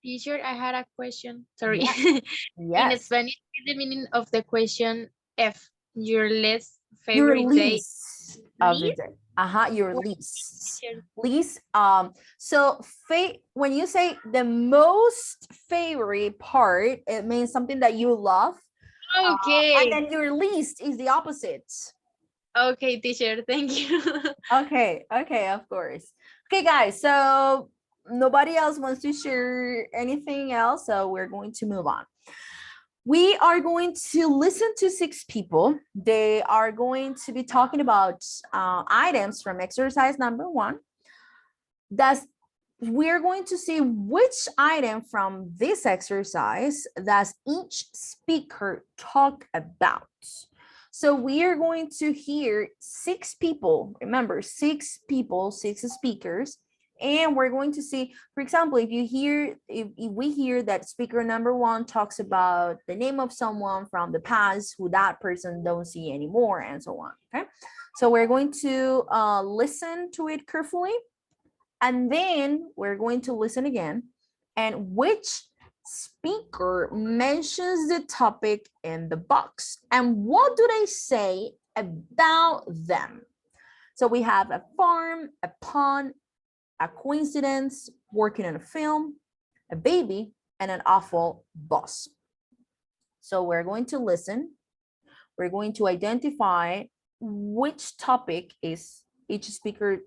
Teacher, I had a question. Sorry. Yes. In Yes. Spanish, is the meaning of the question F, your least Your favorite day? least of the Least? day. Your What least. teacher? Least. So when you say the most favorite part, it means something that you love. Okay. And then your least is the opposite. Okay, teacher. Thank you. Okay, of course. Okay, guys, so nobody else wants to share anything else, so we're going to move on. We are going to listen to 6 people. They are going to be talking about items from exercise number 1. We're going to see which item from this exercise does each speaker talk about. So we are going to hear 6 people, remember 6 people, 6 speakers, and we're going to see, for example, if we hear that speaker number 1 talks about the name of someone from the past who that person don't see anymore and so on, okay? So we're going to listen to it carefully, and then we're going to listen again, and which speaker mentions the topic in the box and what do they say about them. So we have a farm, a pond, a coincidence, working on a film, a baby, and an awful boss. So we're going to listen. We're going to identify which topic is each speaker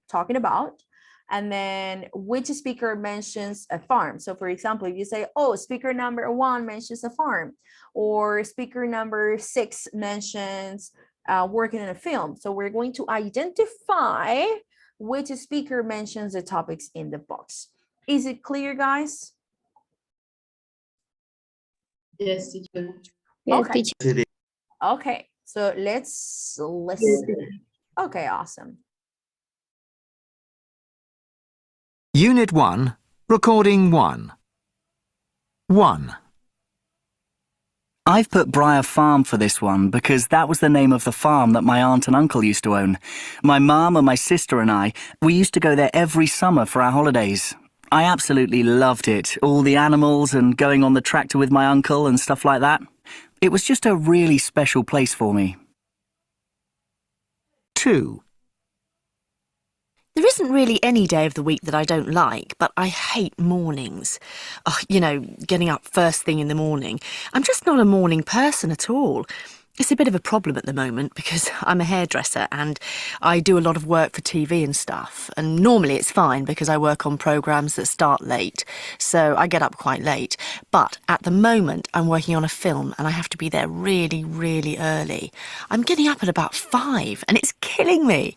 talking about, and then which speaker mentions a farm. So for example, if you say, oh, speaker number 1 mentions a farm, or speaker number 6 mentions working in a film. So we're going to identify which speaker mentions the topics in the box. Is it clear, guys? Yes, teacher. Yes, Okay. teacher. Okay, so let's listen. Okay, awesome. Unit 1, Recording 1. 1. I've put Briar Farm for this one because that was the name of the farm that my aunt and uncle used to own. My mum and my sister and we used to go there every summer for our holidays. I absolutely loved it, all the animals and going on the tractor with my uncle and stuff like that. It was just a really special place for me. 2. There isn't really any day of the week that I don't like, but I hate mornings. Oh, you know, getting up first thing in the morning. I'm just not a morning person at all. It's a bit of a problem at the moment because I'm a hairdresser and I do a lot of work for TV and stuff. And normally it's fine because I work on programmes that start late, so I get up quite late. But at the moment I'm working on a film and I have to be there really, really early. I'm getting up at about 5 and it's killing me.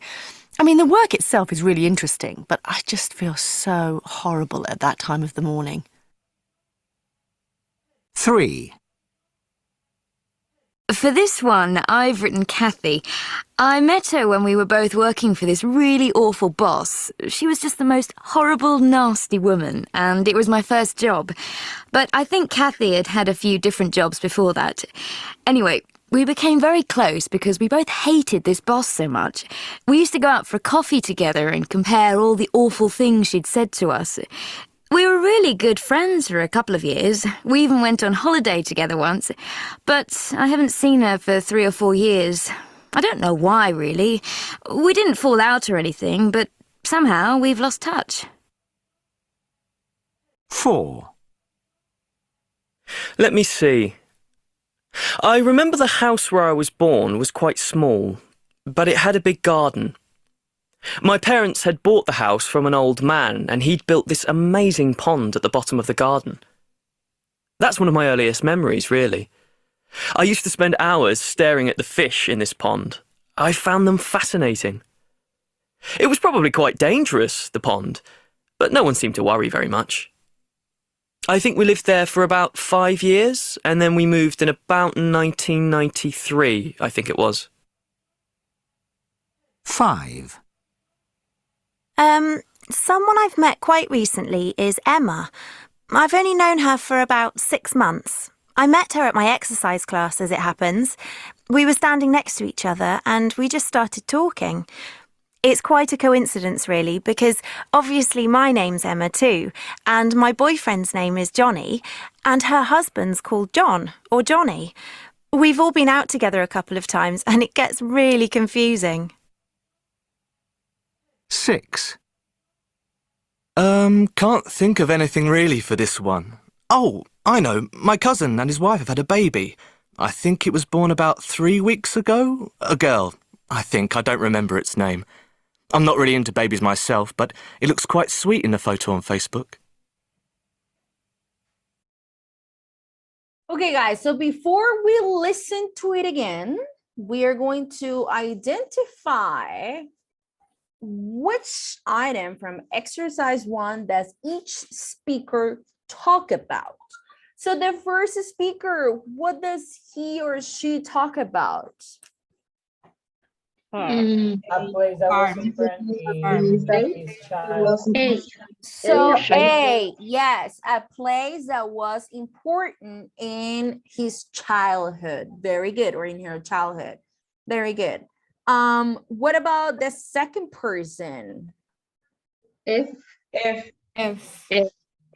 I mean, the work itself is really interesting, but I just feel so horrible at that time of the morning. 3. For this one, I've written Kathy. I met her when we were both working for this really awful boss. She was just the most horrible, nasty woman, and it was my first job. But I think Kathy had had a few different jobs before that. Anyway, we became very close because we both hated this boss so much. We used to go out for coffee together and compare all the awful things she'd said to us. We were really good friends for a couple of years. We even went on holiday together once. But I haven't seen her for 3 or 4 years. I don't know why, really. We didn't fall out or anything, but somehow we've lost touch. 4. Let me see. I remember the house where I was born was quite small, but it had a big garden. My parents had bought the house from an old man, and he'd built this amazing pond at the bottom of the garden. That's one of my earliest memories, really. I used to spend hours staring at the fish in this pond. I found them fascinating. It was probably quite dangerous, the pond, but no one seemed to worry very much. I think we lived there for about 5 years, and then we moved in about 1993, I think it was. 5. Someone I've met quite recently is Emma. I've only known her for about 6 months. I met her at my exercise class, as it happens. We were standing next to each other and we just started talking. It's quite a coincidence, really, because obviously my name's Emma too, and my boyfriend's name is Johnny, and her husband's called John or Johnny. We've all been out together a couple of times, and it gets really confusing. 6. Can't think of anything really for this one. Oh, I know. My cousin and his wife have had a baby. I think it was born about 3 weeks ago. A girl, I think. I don't remember its name. I'm not really into babies myself, but it looks quite sweet in the photo on Facebook. Okay, guys, so before we listen to it again, we are going to identify which item from exercise 1 does each speaker talk about. So the first speaker, what does he or she talk about? A place that was important in his child. So A, yes, a place that was important in his childhood. Very good, or in her childhood. Very good. What about the second person? F.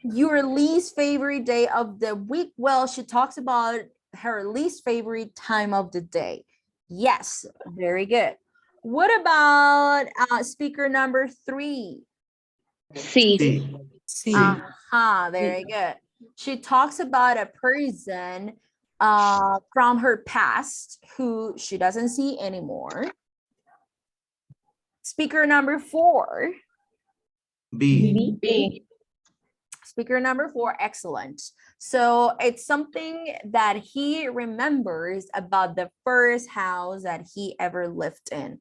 Your least favorite day of the week. Well, she talks about her least favorite time of the day. Yes, very good. What about speaker number 3? C. Very good. She talks about a person from her past who she doesn't see anymore. Speaker number 4. B. Speaker number 4, excellent. So it's something that he remembers about the first house that he ever lived in.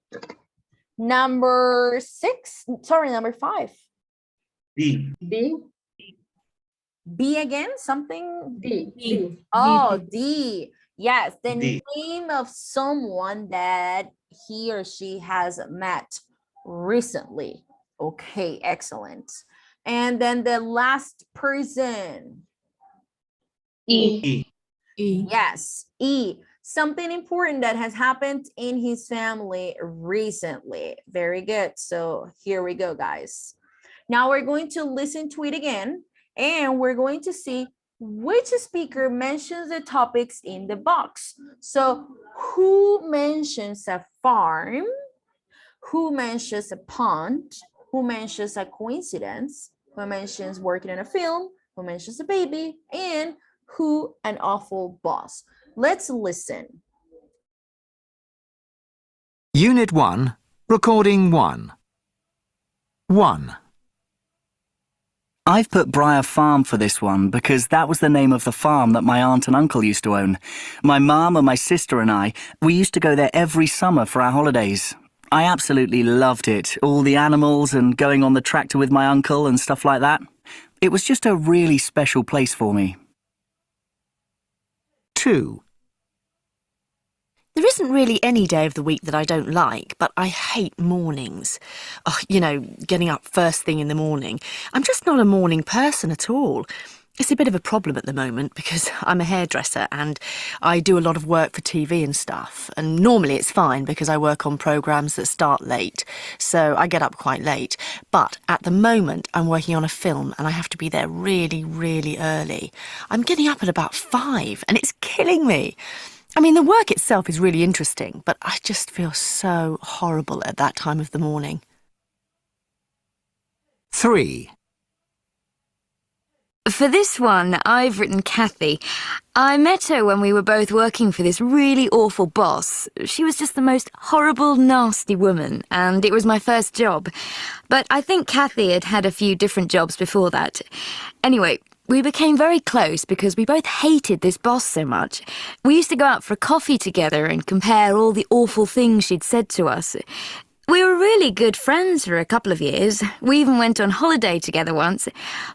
Number 5. D. B again, something? D. Oh, D. Yes, the D. name of someone that he or she has met recently. Okay, excellent. And then the last person. E. Yes, E. Something important that has happened in his family recently. Very good. So here we go, guys. Now we're going to listen to it again, and we're going to see which speaker mentions the topics in the box. So who mentions a farm? Who mentions a pond? Who mentions a coincidence? Who mentions working on a film? Who mentions a baby? And who an awful boss? Let's listen. Unit 1, Recording 1. 1. I've put Briar Farm for this one because that was the name of the farm that my aunt and uncle used to own. My mum and my sister and I, we used to go there every summer for our holidays. I absolutely loved it, all the animals and going on the tractor with my uncle and stuff like that. It was just a really special place for me. 2. There isn't really any day of the week that I don't like, but I hate mornings. Oh, you know, getting up first thing in the morning. I'm just not a morning person at all. It's a bit of a problem at the moment because I'm a hairdresser and I do a lot of work for TV and stuff. And normally it's fine because I work on programmes that start late, so I get up quite late. But at the moment I'm working on a film and I have to be there really, really early. I'm getting up at about 5 and it's killing me. I mean, the work itself is really interesting, but I just feel so horrible at that time of the morning. 3. For this one, I've written Kathy. I met her when we were both working for this really awful boss. She was just the most horrible, nasty woman, and it was my first job. But I think Kathy had had a few different jobs before that. Anyway, we became very close because we both hated this boss so much. We used to go out for coffee together and compare all the awful things she'd said to us. We were really good friends for a couple of years. We even went on holiday together once.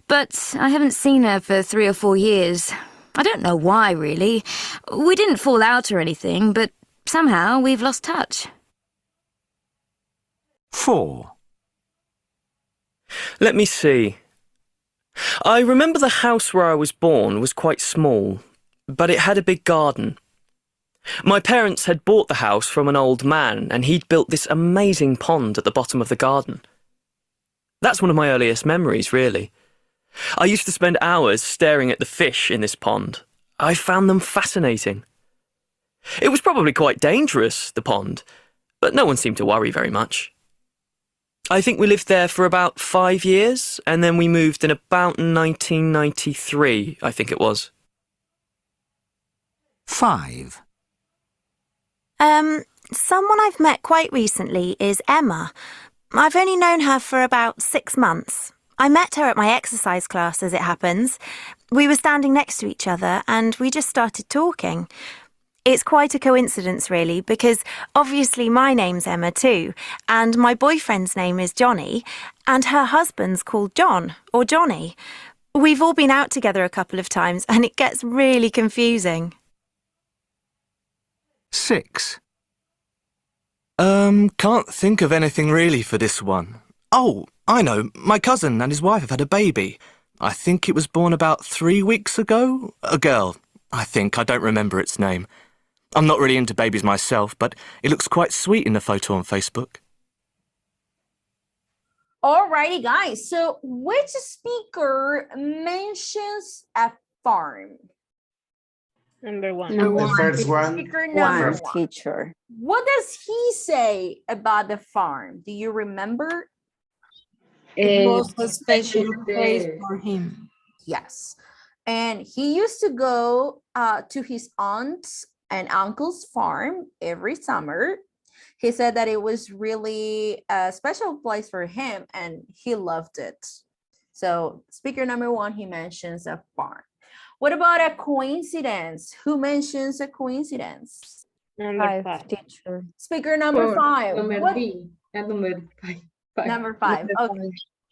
But I haven't seen her for 3 or 4 years. I don't know why, really. We didn't fall out or anything, but somehow we've lost touch. 4. Let me see. I remember the house where I was born was quite small, but it had a big garden. My parents had bought the house from an old man, and he'd built this amazing pond at the bottom of the garden. That's one of my earliest memories, really. I used to spend hours staring at the fish in this pond. I found them fascinating. It was probably quite dangerous, the pond, but no one seemed to worry very much. I think we lived there for about 5 years, and then we moved in about 1993, I think it was. 5. Someone I've met quite recently is Emma. I've only known her for about 6 months. I met her at my exercise class, as it happens. We were standing next to each other and we just started talking. It's quite a coincidence, really, because obviously my name's Emma too, and my boyfriend's name is Johnny, and her husband's called John, or Johnny. We've all been out together a couple of times and it gets really confusing. 6. Can't think of anything really for this one. Oh, I know. My cousin and his wife have had a baby. I think it was born about 3 weeks ago. A girl, I think. I don't remember its name. I'm not really into babies myself, but it looks quite sweet in the photo on Facebook. Alrighty, guys. So which speaker mentions a farm? Number 1. The first one. Speaker number First. 1. Teacher. What does he say about the farm? Do you remember? It was a special the- place for him. Yes. And he used to go to his aunt's and uncle's farm every summer. He said that it was really a special place for him and he loved it. So speaker number 1, he mentions a farm. What about a coincidence? Who mentions a coincidence? Number 5. Teacher. Speaker number 5. Number What- D. Number 5. Number 5. Okay.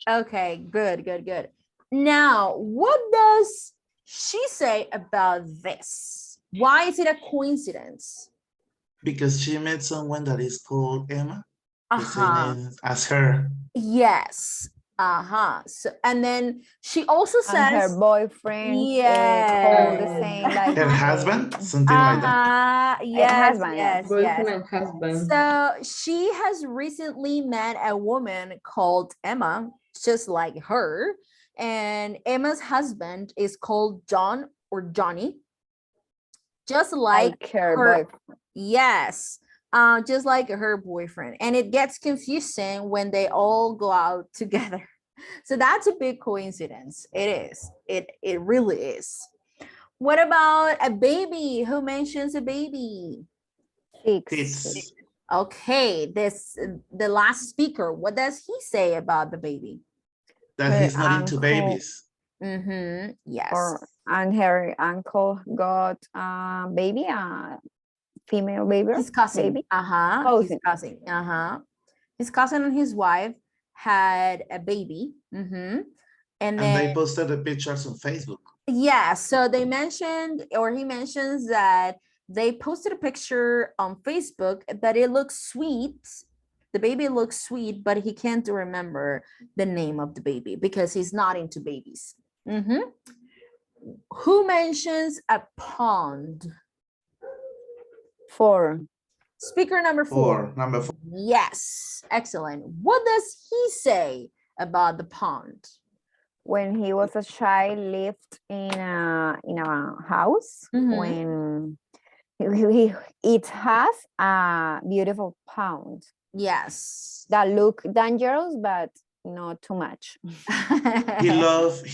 Okay, good. Now, what does she say about this? Why is it a coincidence? Because she met someone that is called Emma. The same Uh-huh. name as her. Yes. So, and then she also says And her boyfriend called the same like Her husband, something like that. Yes, husband, yes. Boyfriend and husband. So she has recently met a woman called Emma, just like her. And Emma's husband is called John or Johnny. Just like her her, boyfriend. yes, just like her boyfriend. And it gets confusing when they all go out together. So that's a big coincidence. It is. It really is. What about a baby? Who mentions a baby? 6. Okay, the last speaker. What does he say about the baby? That he's not into babies. Yes. And her uncle got a baby, a female baby. His cousin. Baby. His cousin. His cousin and his wife had a baby. And And then they posted the pictures on Facebook. yeah, so they mentioned, or he mentions that they posted a picture on Facebook that it looks sweet. The baby looks sweet, but he can't remember the name of the baby because he's not into babies. Who mentions a pond? 4. Speaker number 4. Number 4. Yes, excellent. What does he say about the pond? When he was a child, lived in a house. When it has a beautiful pond. Yes. That look dangerous, but not too much. He loved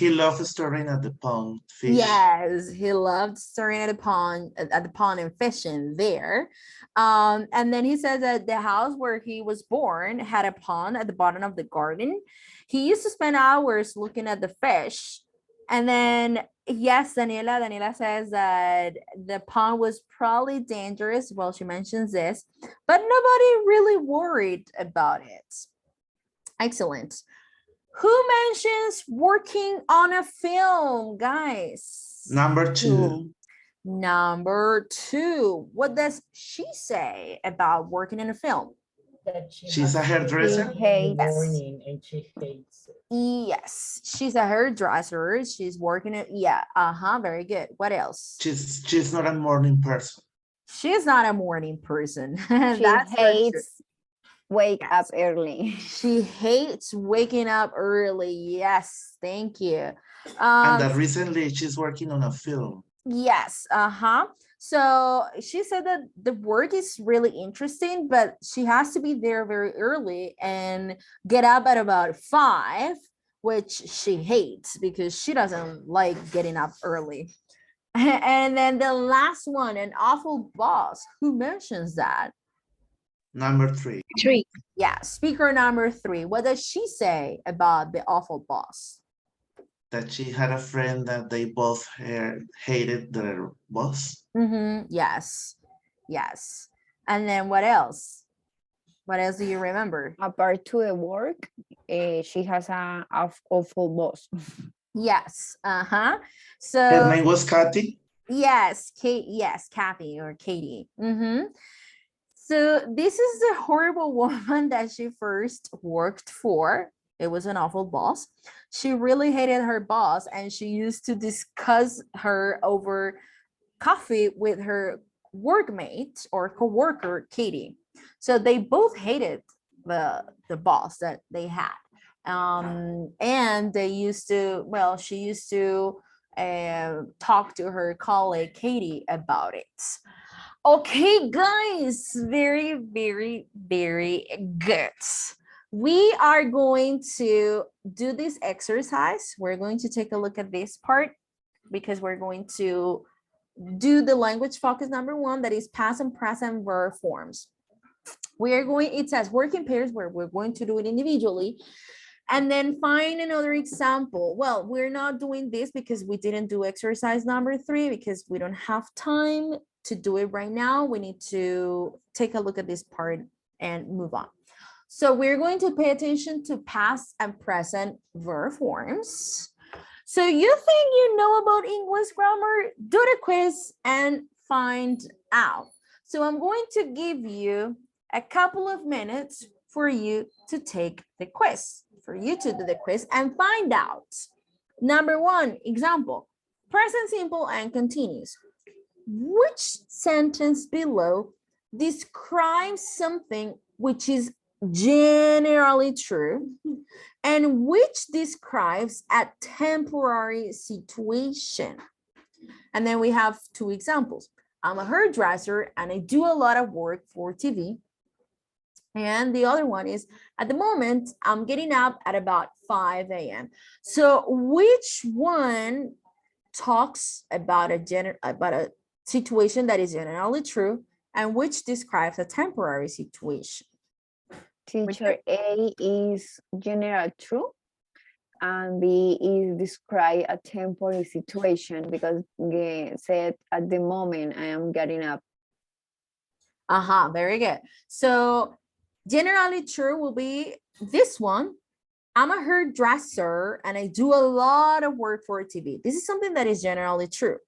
staring at the pond fish. Yes, he loved staring at the pond and fishing there. And then he says that the house where he was born had a pond at the bottom of the garden. He used to spend hours looking at the fish. And then, yes, Daniela says that the pond was probably dangerous. Well, she mentions this, but nobody really worried about it. Excellent. Who mentions working on a film, guys? Number 2. Number 2. What does she say about working in a film? That She's a hairdresser. Morning and she hates it. Yes, she's a hairdresser. She's working it. Yeah. Very good. What else? She's not a morning person. She's not a morning person. She That's for sure. hates wake up early. She hates waking up early. Yes, thank you. And that recently she's working on a film. Yes, so she said that the work is really interesting, but she has to be there very early and get up at about 5, which she hates because she doesn't like getting up early. And then the last one, an awful boss. Who mentions that? Number 3. Yeah, speaker number 3. What does she say about the awful boss? That she had a friend that they both hated their boss. Yes, yes. And then what else? What else do you remember? Apart to the work, she has an awful boss. Yes, so Her name was Kathy. Yes, Kathy or Katie. So this is the horrible woman that she first worked for. It was an awful boss. She really hated her boss, and she used to discuss her over coffee with her workmate or co-worker, Katie. So they both hated the boss that they had. And they used to, well, she used to talk to her colleague, Katie, about it. Okay, guys, very, very, very good. We are going to do this exercise. We're going to take a look at this part because we're going to do the language focus number 1, that is past and present verb forms. It says work in pairs, where we're going to do it individually. And then find another example. Well, we're not doing this because we didn't do exercise number 3 because we don't have time to do it right now. We need to take a look at this part and move on. So we're going to pay attention to past and present verb forms. So you think you know about English grammar? Do the quiz and find out. So I'm going to give you a couple of minutes for you to take the quiz, for you to do the quiz and find out. Number 1, example, present simple and continuous. Which sentence below describes something which is generally true and which describes a temporary situation? And then we have 2 examples. I'm a hairdresser and I do a lot of work for TV. And the other one is, at the moment, I'm getting up at about 5 a.m. So which one talks about a situation that is generally true and which describes a temporary situation? Teacher, A is general true and B is describe a temporary situation because they said at the moment I am getting up. Very good. So generally true will be this one. I'm a hairdresser and I do a lot of work for TV. This is something that is generally true.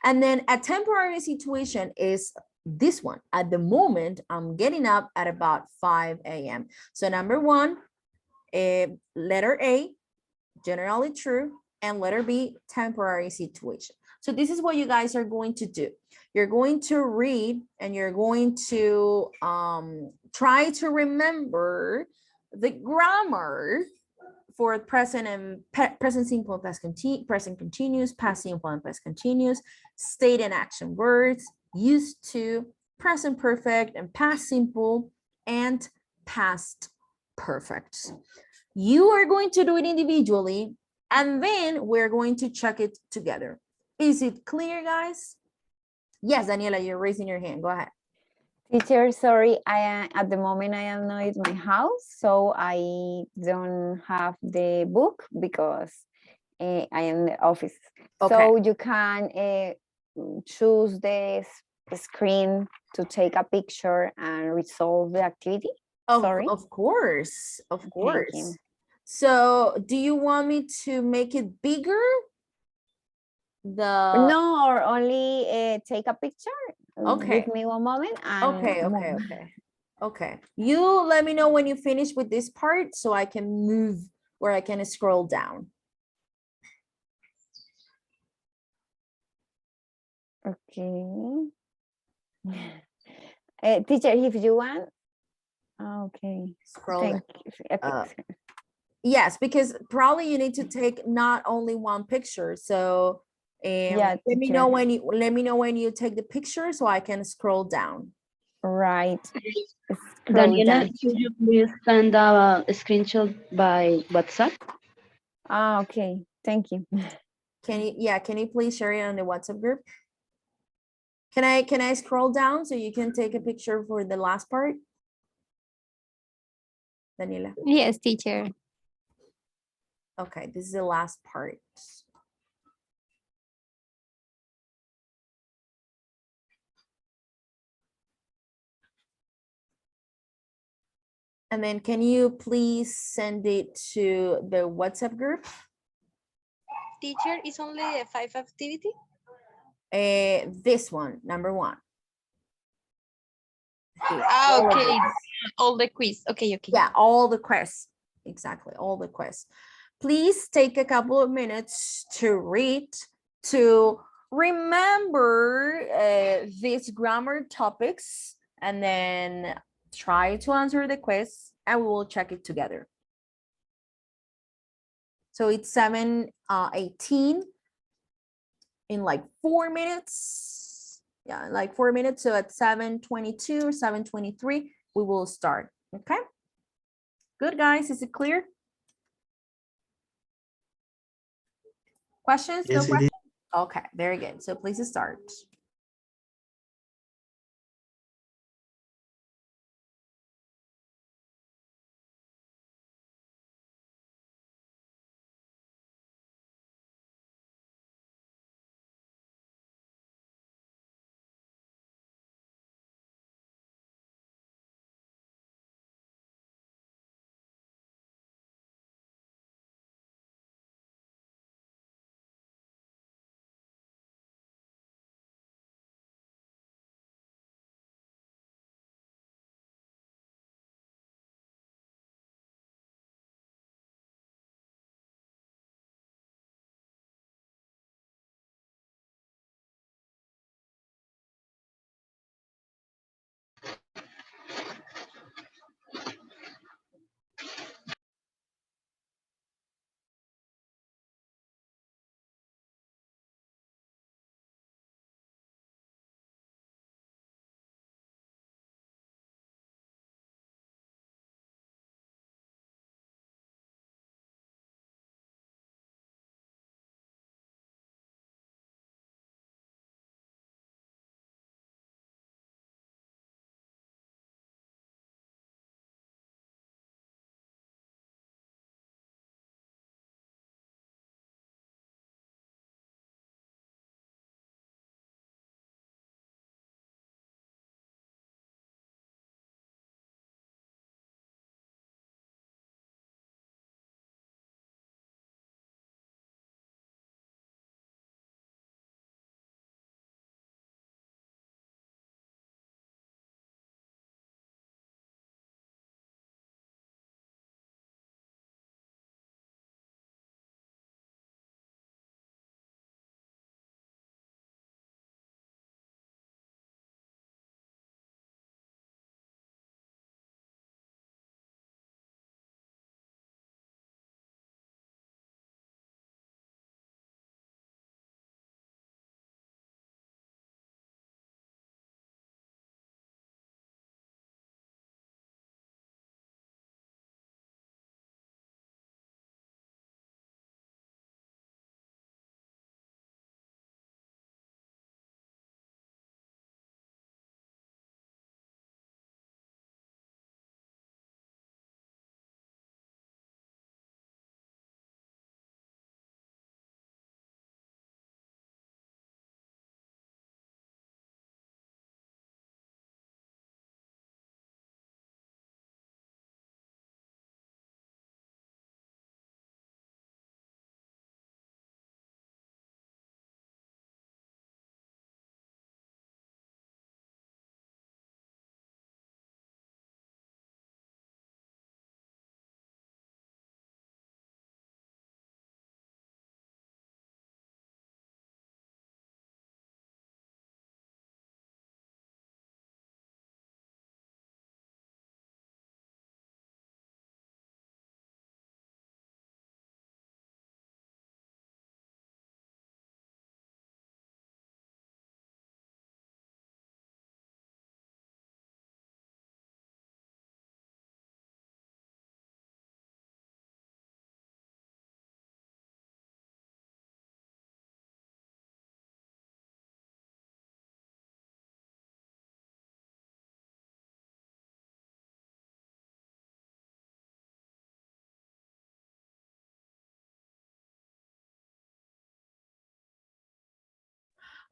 And then a temporary situation is this one. At the moment, I'm getting up at about 5 a.m. So number 1, letter A, generally true, and letter B, temporary situation. So this is what you guys are going to do. You're going to read and you're going to try to remember the grammar for present and present simple and present continuous, past simple and past continuous, state and action words, used to, present perfect and past simple, and past perfect. You are going to do it individually, and then we're going to check it together. Is it clear, guys? Yes, Daniela, you're raising your hand. Go ahead. Teacher, sorry, at the moment I am not at my house, so I don't have the book because I am in the office. Okay. So you can choose the screen to take a picture and resolve the activity. Sorry. Of course, of course. So do you want me to make it bigger? No, or only take a picture. Okay. Give me one moment. And Okay. You let me know when you finish with this part so I can move where I can scroll down. Okay. Teacher, if you want. Okay. Scroll Thank you. Okay. Yes, because probably you need to take not only one picture. So Yeah, let me teacher. know when you take the picture so I can scroll down. Right. Scroll Daniela, down. could you please send a screenshot by WhatsApp? Ah, okay. Thank you. Can you please share it on the WhatsApp group? Can I scroll down so you can take a picture for the last part? Daniela. Yes, teacher. Okay, this is the last part. And then can you please send it to the WhatsApp group? Teacher, is only a 5 activity? This one, number 1. Ah, okay. All the quiz. Okay. Yeah, all the quests. Exactly, all the quests. Please take a couple of minutes to read, to remember these grammar topics, and then try to answer the quiz, and we will check it together. So it's 7:18 in like 4 minutes. Yeah, like 4 minutes. So at 7:22 or 7:23, we will start. Okay. Good, guys. Is it clear? Questions? No Yes, it questions? is. Okay, very good. So please start.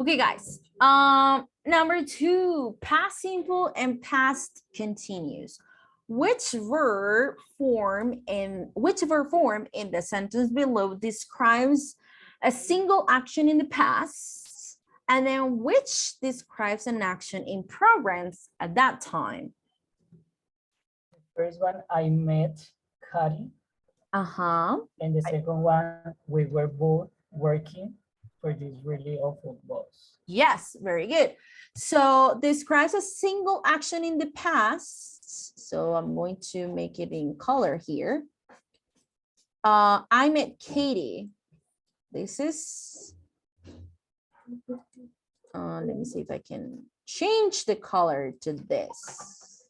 Okay, guys. Number 2, past simple and past continuous. Which verb form in the sentence below describes a single action in the past, and then which describes an action in progress at that time? First one, I met Kari. And the second one, we were both working for this really awful boss. Yes, very good. So describes a single action in the past. So I'm going to make it in color here. I met Katie. This is, let me see if I can change the color to this.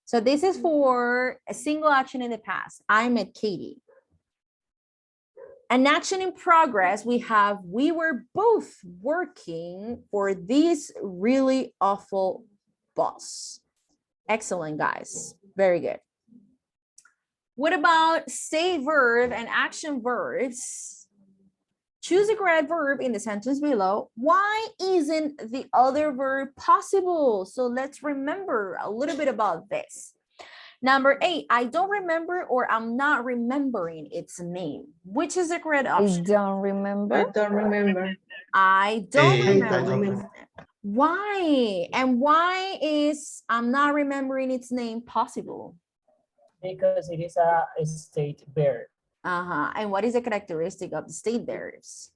So this is for a single action in the past. I met Katie. An action in progress, we have, we were both working for this really awful boss. Excellent, guys. Very good. What about say verb and action verbs? Choose the correct verb in the sentence below. Why isn't the other verb possible? So let's remember a little bit about this. Number 8, I don't remember or I'm not remembering its name. Which is the correct option? I don't remember. I don't remember. I don't I remember. don't. Why? And why is I'm not remembering its name possible? Because it is a state verb. And what is the characteristic of the state verbs?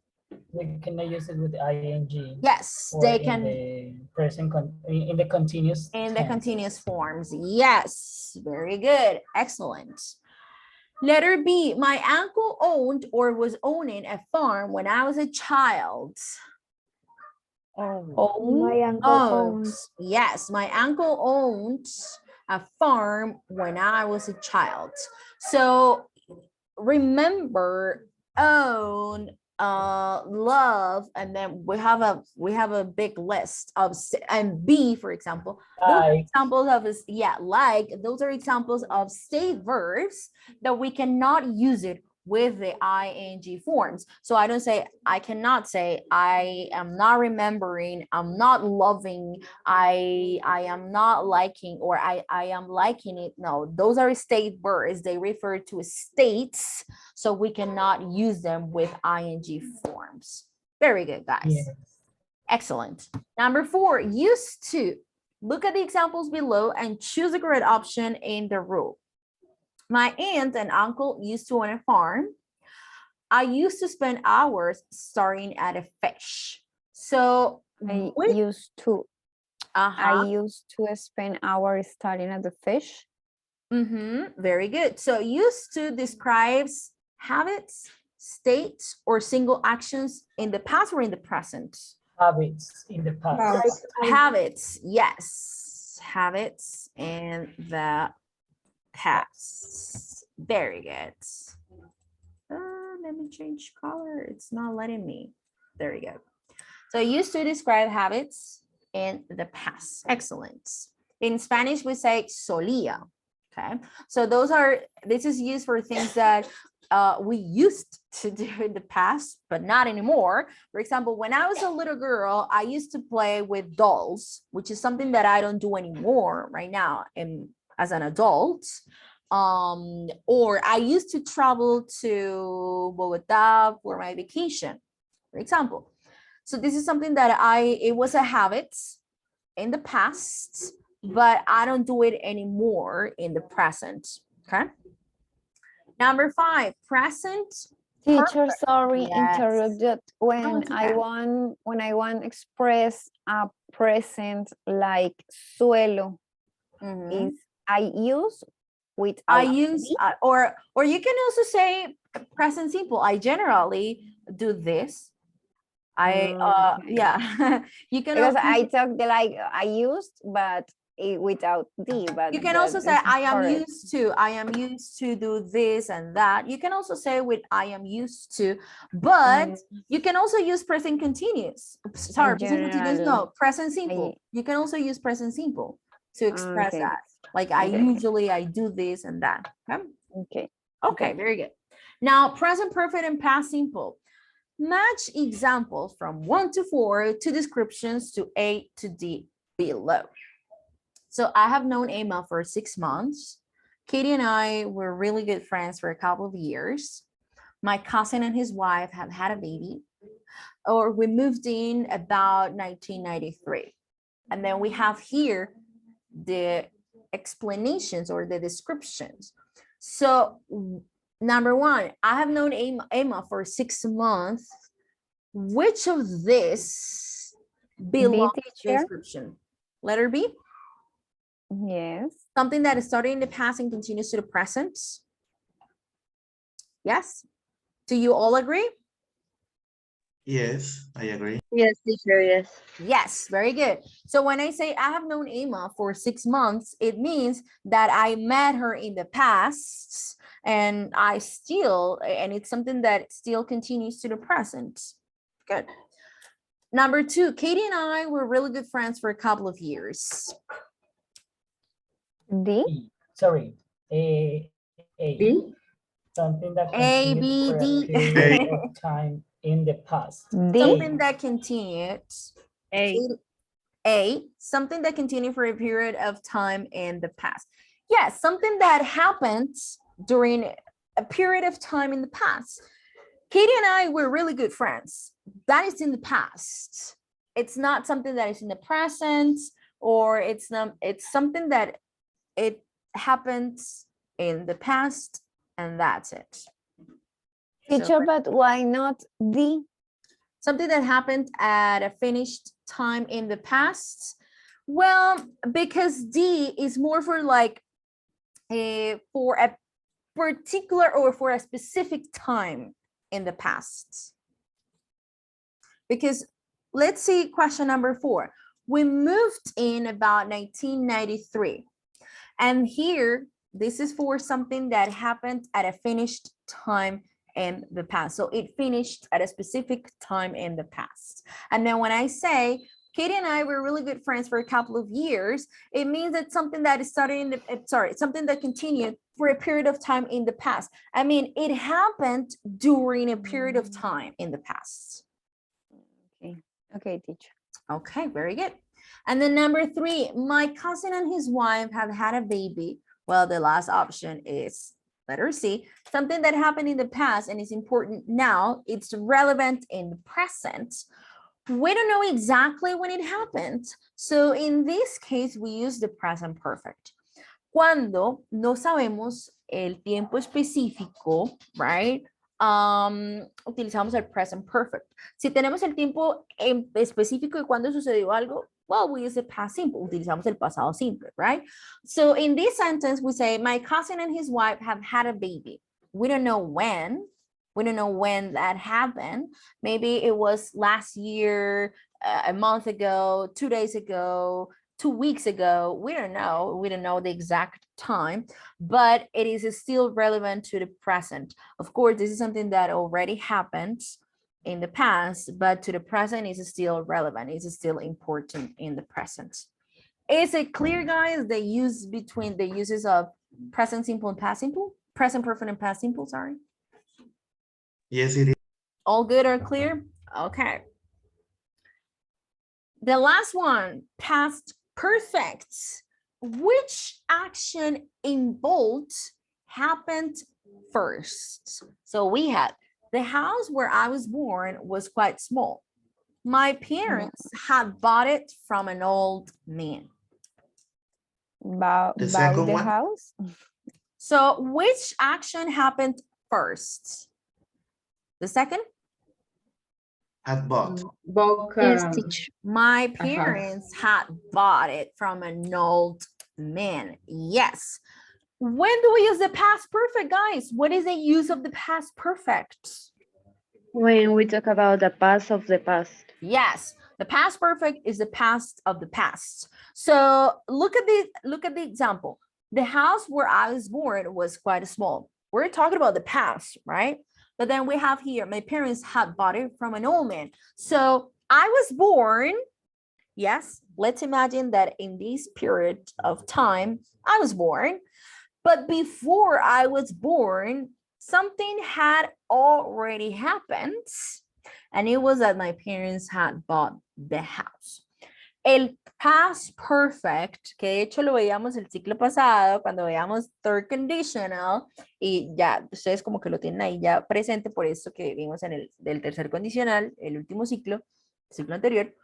We cannot use it with ing. Yes, they can. In the present in the continuous. In the continuous forms. Yes, very good. Excellent. Letter B, my uncle owned or was owning a farm when I was a child. My uncle owns. Yes, my uncle owned a farm when I was a child. So remember, own, love, and then we have a big list of, and B, for example, those are examples of, those are examples of state verbs that we cannot use it with the ing forms. So I cannot say I am not remembering, I'm not loving, I am not liking, or I am liking it. No, those are state verbs. They refer to states, so we cannot use them with ing forms. Very good, guys. Yes. Excellent. Number 4, used to. Look at the examples below and choose the correct option in the rule. My aunt and uncle used to own a farm. I used to spend hours staring at a fish. So I used to spend hours staring at the fish. Very good. So used to describes habits, states, or single actions in the past or in the present. Habits in the past. Habits, yes. Habits in the past. Very good. Let me change color. It's not letting me. There we go. So used to describe habits in the past. Excellent. In Spanish, we say solía. Okay. So this is used for things that we used to do in the past, but not anymore. For example, when I was a little girl, I used to play with dolls, which is something that I don't do anymore right now as an adult. Or I used to travel to Bogota for my vacation, for example. So this is something that it was a habit in the past, but I don't do it anymore in the present. Okay. Number 5, present. Teacher, sorry, interrupted. When I want express a present like suelo, is I use with I use or you can also say present simple. I generally do this. Yeah. You can because I talk like I used, but without the. But you can also say I am used to do this and that. You can also say with I am used to, but you can also use present continuous. Sorry, present continuous. No, present simple. You can also use present simple to express that. Like I do this and that. Okay. Okay, very good. Now present perfect and past simple. Match examples from 1 to 4 to descriptions to A to D below. So I have known Emma for 6 months. Katie and I were really good friends for a couple of years. My cousin and his wife have had a baby, or we moved in about 1993. And then we have here the explanations or the descriptions. So number 1, I have known Emma for 6 months. Which of this belongs to the description? Letter B? Yes. Something that is started in the past and continues to the present. Yes. Do you all agree? Yes, I agree. Yes, teacher, yes. Yes, very good. So when I say I have known Emma for 6 months, it means that I met her in the past and and it's something that still continues to the present. Good. Number 2, Katie and I were really good friends for a couple of years. D? Sorry, A. D? Something that A, continued B, for a D. period of time in the past. D? Something that continued. A. A, something that continued for a period of time in the past. Yes, something that happened during a period of time in the past. Katie and I were really good friends. That is in the past. It's not something that is in the present, or it's something that it happens in the past, and that's it. Teacher, but why not D? Something that happened at a finished time in the past. Well, because D is more for like for a particular or for a specific time in the past. Because let's see question number 4. We moved in about 1993. And here, this is for something that happened at a finished time in the past. So it finished at a specific time in the past. And then when I say Katie and I were really good friends for a couple of years, it means that something that is started in the, something that continued for a period of time in the past. I mean, it happened during a period of time in the past. Okay, teacher. Okay, very good. And then number 3, my cousin and his wife have had a baby. Well, the last option is letter C, something that happened in the past and is important now. It's relevant in the present. We don't know exactly when it happened. So in this case, we use the present perfect. Cuando no sabemos el tiempo específico, right? Utilizamos el present perfect. Si tenemos el tiempo en específico de cuando sucedió algo, well, we use the past simple. Utilizamos el pasado simple, right? So in this sentence, we say, my cousin and his wife have had a baby. We don't know when. We don't know when that happened. Maybe it was last year, a month ago, 2 days ago, 2 weeks ago. We don't know. We don't know the exact time, but it is still relevant to the present. Of course, this is something that already happened in the past, but to the present is still relevant. It's still important in the present. Is it clear, guys, the use between the uses of present simple and past simple? Present perfect and past simple, sorry. Yes, it is. All good or clear? Okay. The last one, past perfect. Which action in bold happened first? So we had the house where I was born was quite small. My parents had bought it from an old man. Buy the house? So which action happened first? The second? Had bought. Yes, teacher. My parents had bought it from an old man. Yes. When do we use the past perfect, guys? What is the use of the past perfect? When we talk about the past of the past. Yes, the past perfect is the past of the past. So look at the example. The house where I was born was quite small. We're talking about the past, right? But then we have here, my parents had bought it from an old man. So I was born, yes, let's imagine that in this period of time, I was born. But before I was born, something had already happened. and it was that my parents had bought the house. El past perfect, que de hecho lo veíamos el ciclo pasado, cuando veíamos third conditional, y ya ustedes como que lo tienen ahí ya presente, por eso que vimos en el del tercer condicional, el último ciclo anterior.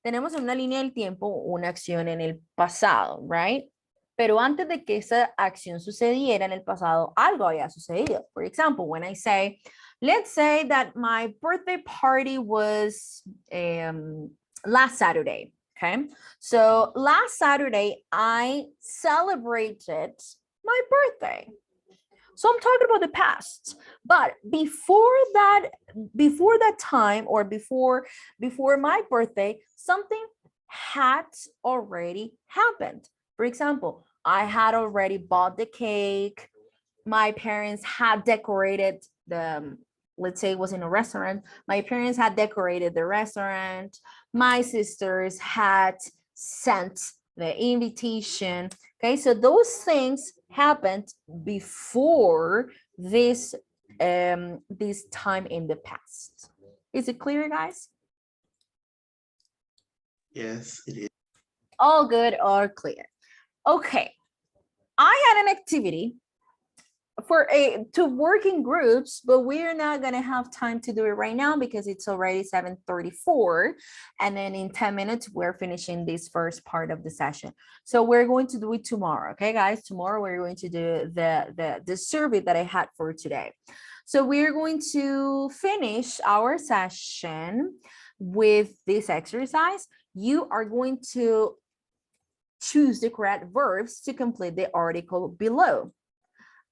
Tenemos en una línea del tiempo una acción en el pasado, right? Pero antes de que esa acción sucediera en el pasado, algo había sucedido. For example, when I say, let's say that my birthday party was last Saturday, okay? So last Saturday, I celebrated my birthday. So I'm talking about the past, but before that time, or before my birthday, something had already happened. For example, I had already bought the cake. My parents had decorated let's say it was in a restaurant. My parents had decorated the restaurant. My sisters had sent the invitation. Okay, so those things happened before this this time in the past. Is it clear, guys? Yes, it is. All good or clear. Okay, I had an activity to work in groups, but we're not gonna have time to do it right now because it's already 7:34, and then in 10 minutes we're finishing this first part of the session. So we're going to do it tomorrow. Okay, guys, tomorrow we're going to do the survey that I had for today. So we're going to finish our session with this exercise. You are going to choose the correct verbs to complete the article below.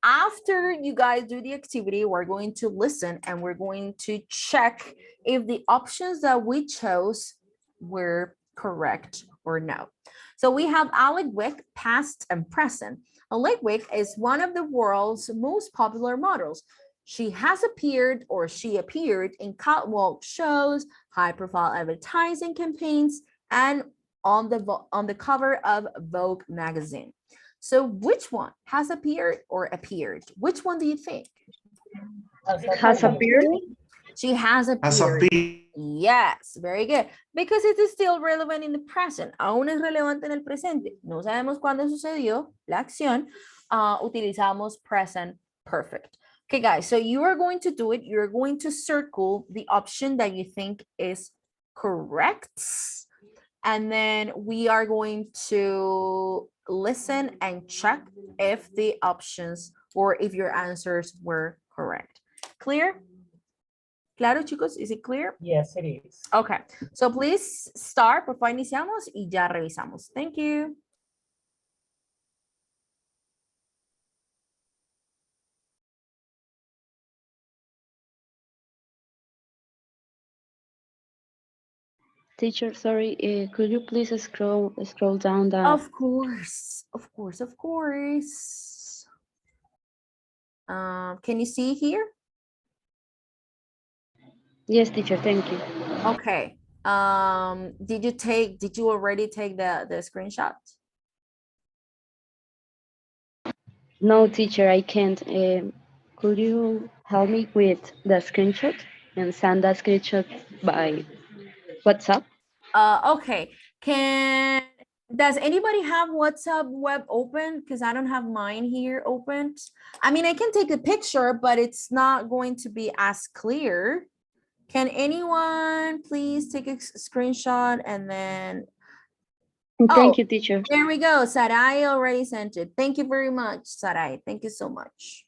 After you guys do the activity, we're going to listen and we're going to check if the options that we chose were correct or no. So we have Alec Wick, past and present. Alec Wick is one of the world's most popular models. She has appeared, or she appeared, in catwalk shows, high-profile advertising campaigns, and on the cover of Vogue magazine. So which one has appeared or appeared? Which one do you think? Has appeared. She has appeared. Has appeared. Yes, very good. Because it is still relevant in the present. Aún es relevante en el presente. No sabemos cuándo sucedió la acción. Utilizamos present perfect. Okay, guys, so you are going to do it. You're going to circle the option that you think is correct. And then we are going to listen and check if the options or if your answers were correct. Clear? Claro, chicos, is it clear? Yes, it is. Okay, so please start. Por favor, iniciamos y ya revisamos. Thank you. Teacher, sorry, could you please scroll down the... Of course. Can you see here? Yes, teacher, thank you. Okay. Did you already take the screenshot? No, teacher, I can't. Could you help me with the screenshot and send that screenshot by WhatsApp? Okay. Does anybody have WhatsApp web open? Because I don't have mine here opened. I mean, I can take a picture, but it's not going to be as clear. Can anyone please take a screenshot and then... Thank you, teacher. There we go. Sarai already sent it. Thank you very much, Sarai. Thank you so much.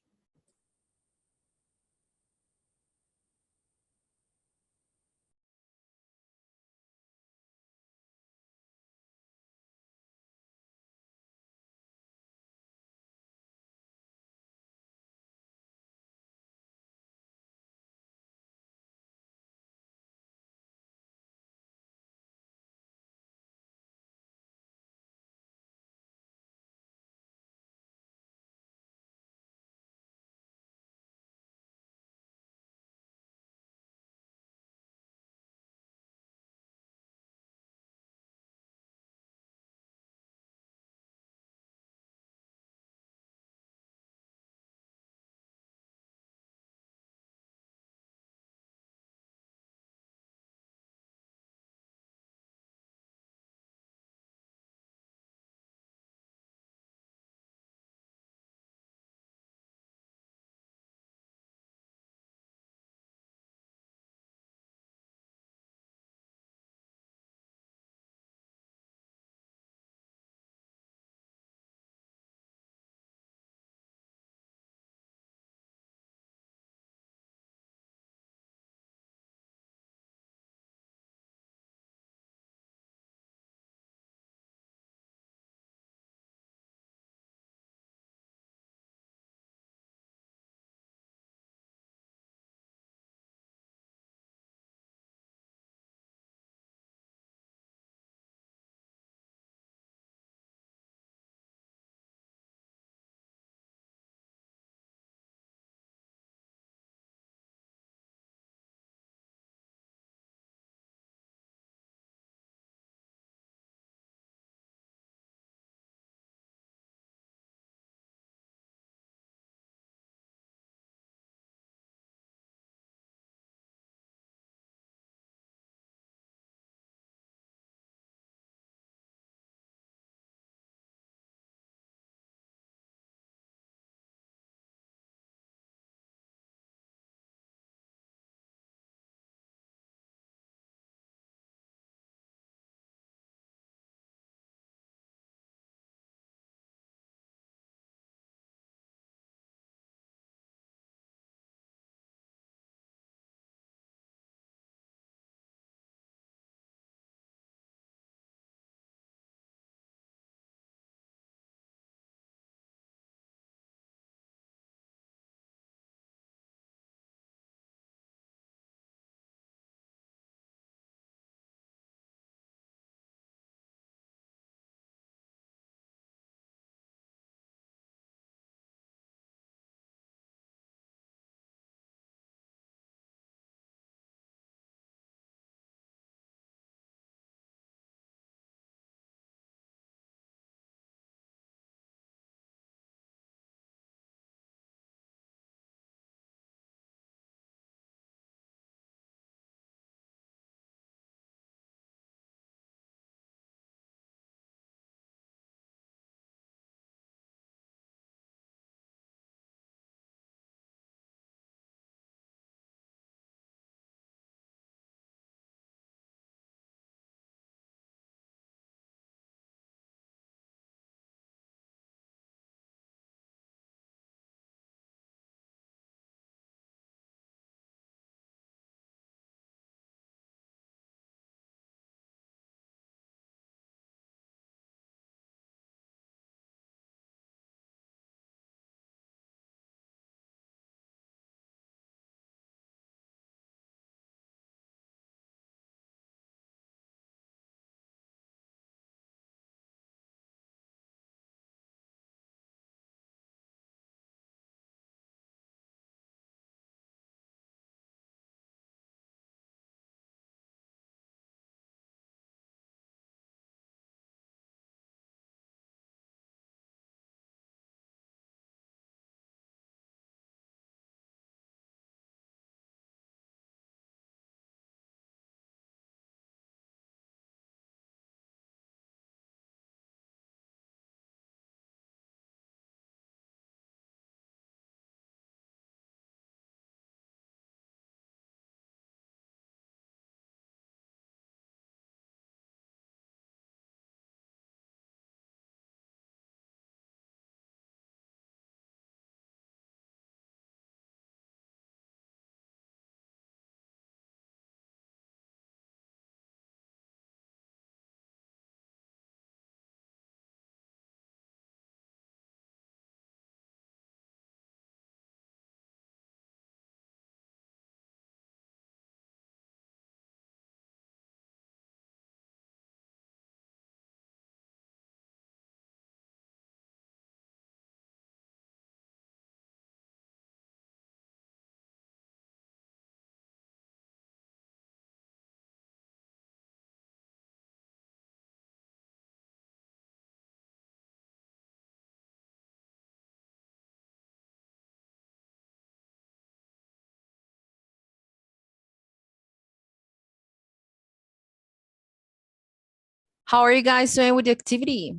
How are you guys doing with the activity?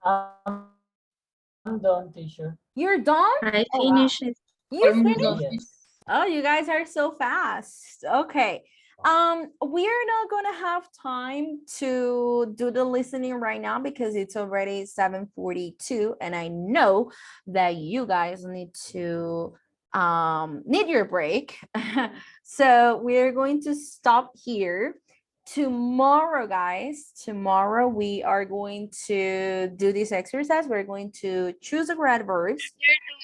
I'm done, teacher. You're done? I Oh, wow. finished it. You Almost finished? done. Yes. Oh, you guys are so fast. Okay. We are not gonna have time to do the listening right now because it's already 7:42, and I know that you guys need to need your break. So we're going to stop here. Tomorrow, guys, tomorrow we are going to do this exercise. We're going to choose the correct verbs.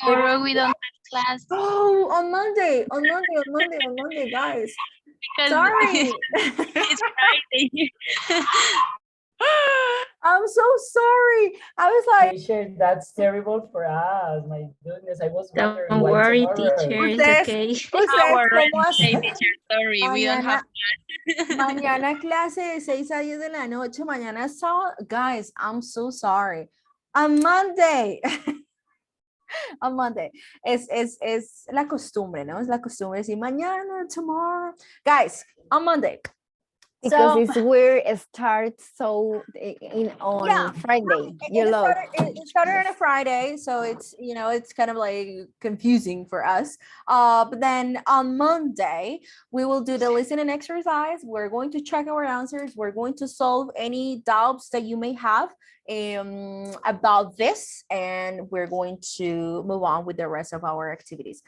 Tomorrow we don't have class Oh, on Monday, guys. because Sorry. it's Friday. I'm so sorry. I was like, Teacher, that's terrible for us. My goodness, I was wondering Don't why worry, tomorrow. teacher, it's ustedes, okay. ustedes, Our ¿cómo Wednesday, hacen? teacher. Sorry, we don't have class. Mañana clase de 6 a 10 de la noche, mañana es sábado. Guys, I'm so sorry. On Monday. On Monday. Es la costumbre, ¿no? Es la costumbre decir mañana, tomorrow. Guys, on Monday. Because So, it's where it starts on yeah, Friday. it, You it look. started, it started on a Friday, so it's, you know, it's kind of like confusing for us. But then on Monday, we will do the listening exercise. We're going to check our answers. We're going to solve any doubts that you may have about this, and we're going to move on with the rest of our activities.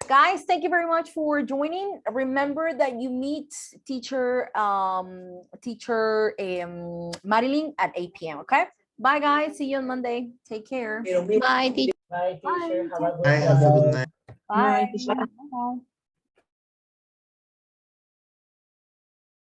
Guys, thank you very much for joining. Remember that you meet teacher Marilyn at 8 p.m. Okay, bye guys, see you on Monday. Take care. Bye, teacher. Bye, teacher. Have a good Bye, have a good day. night. Bye. teacher. Bye.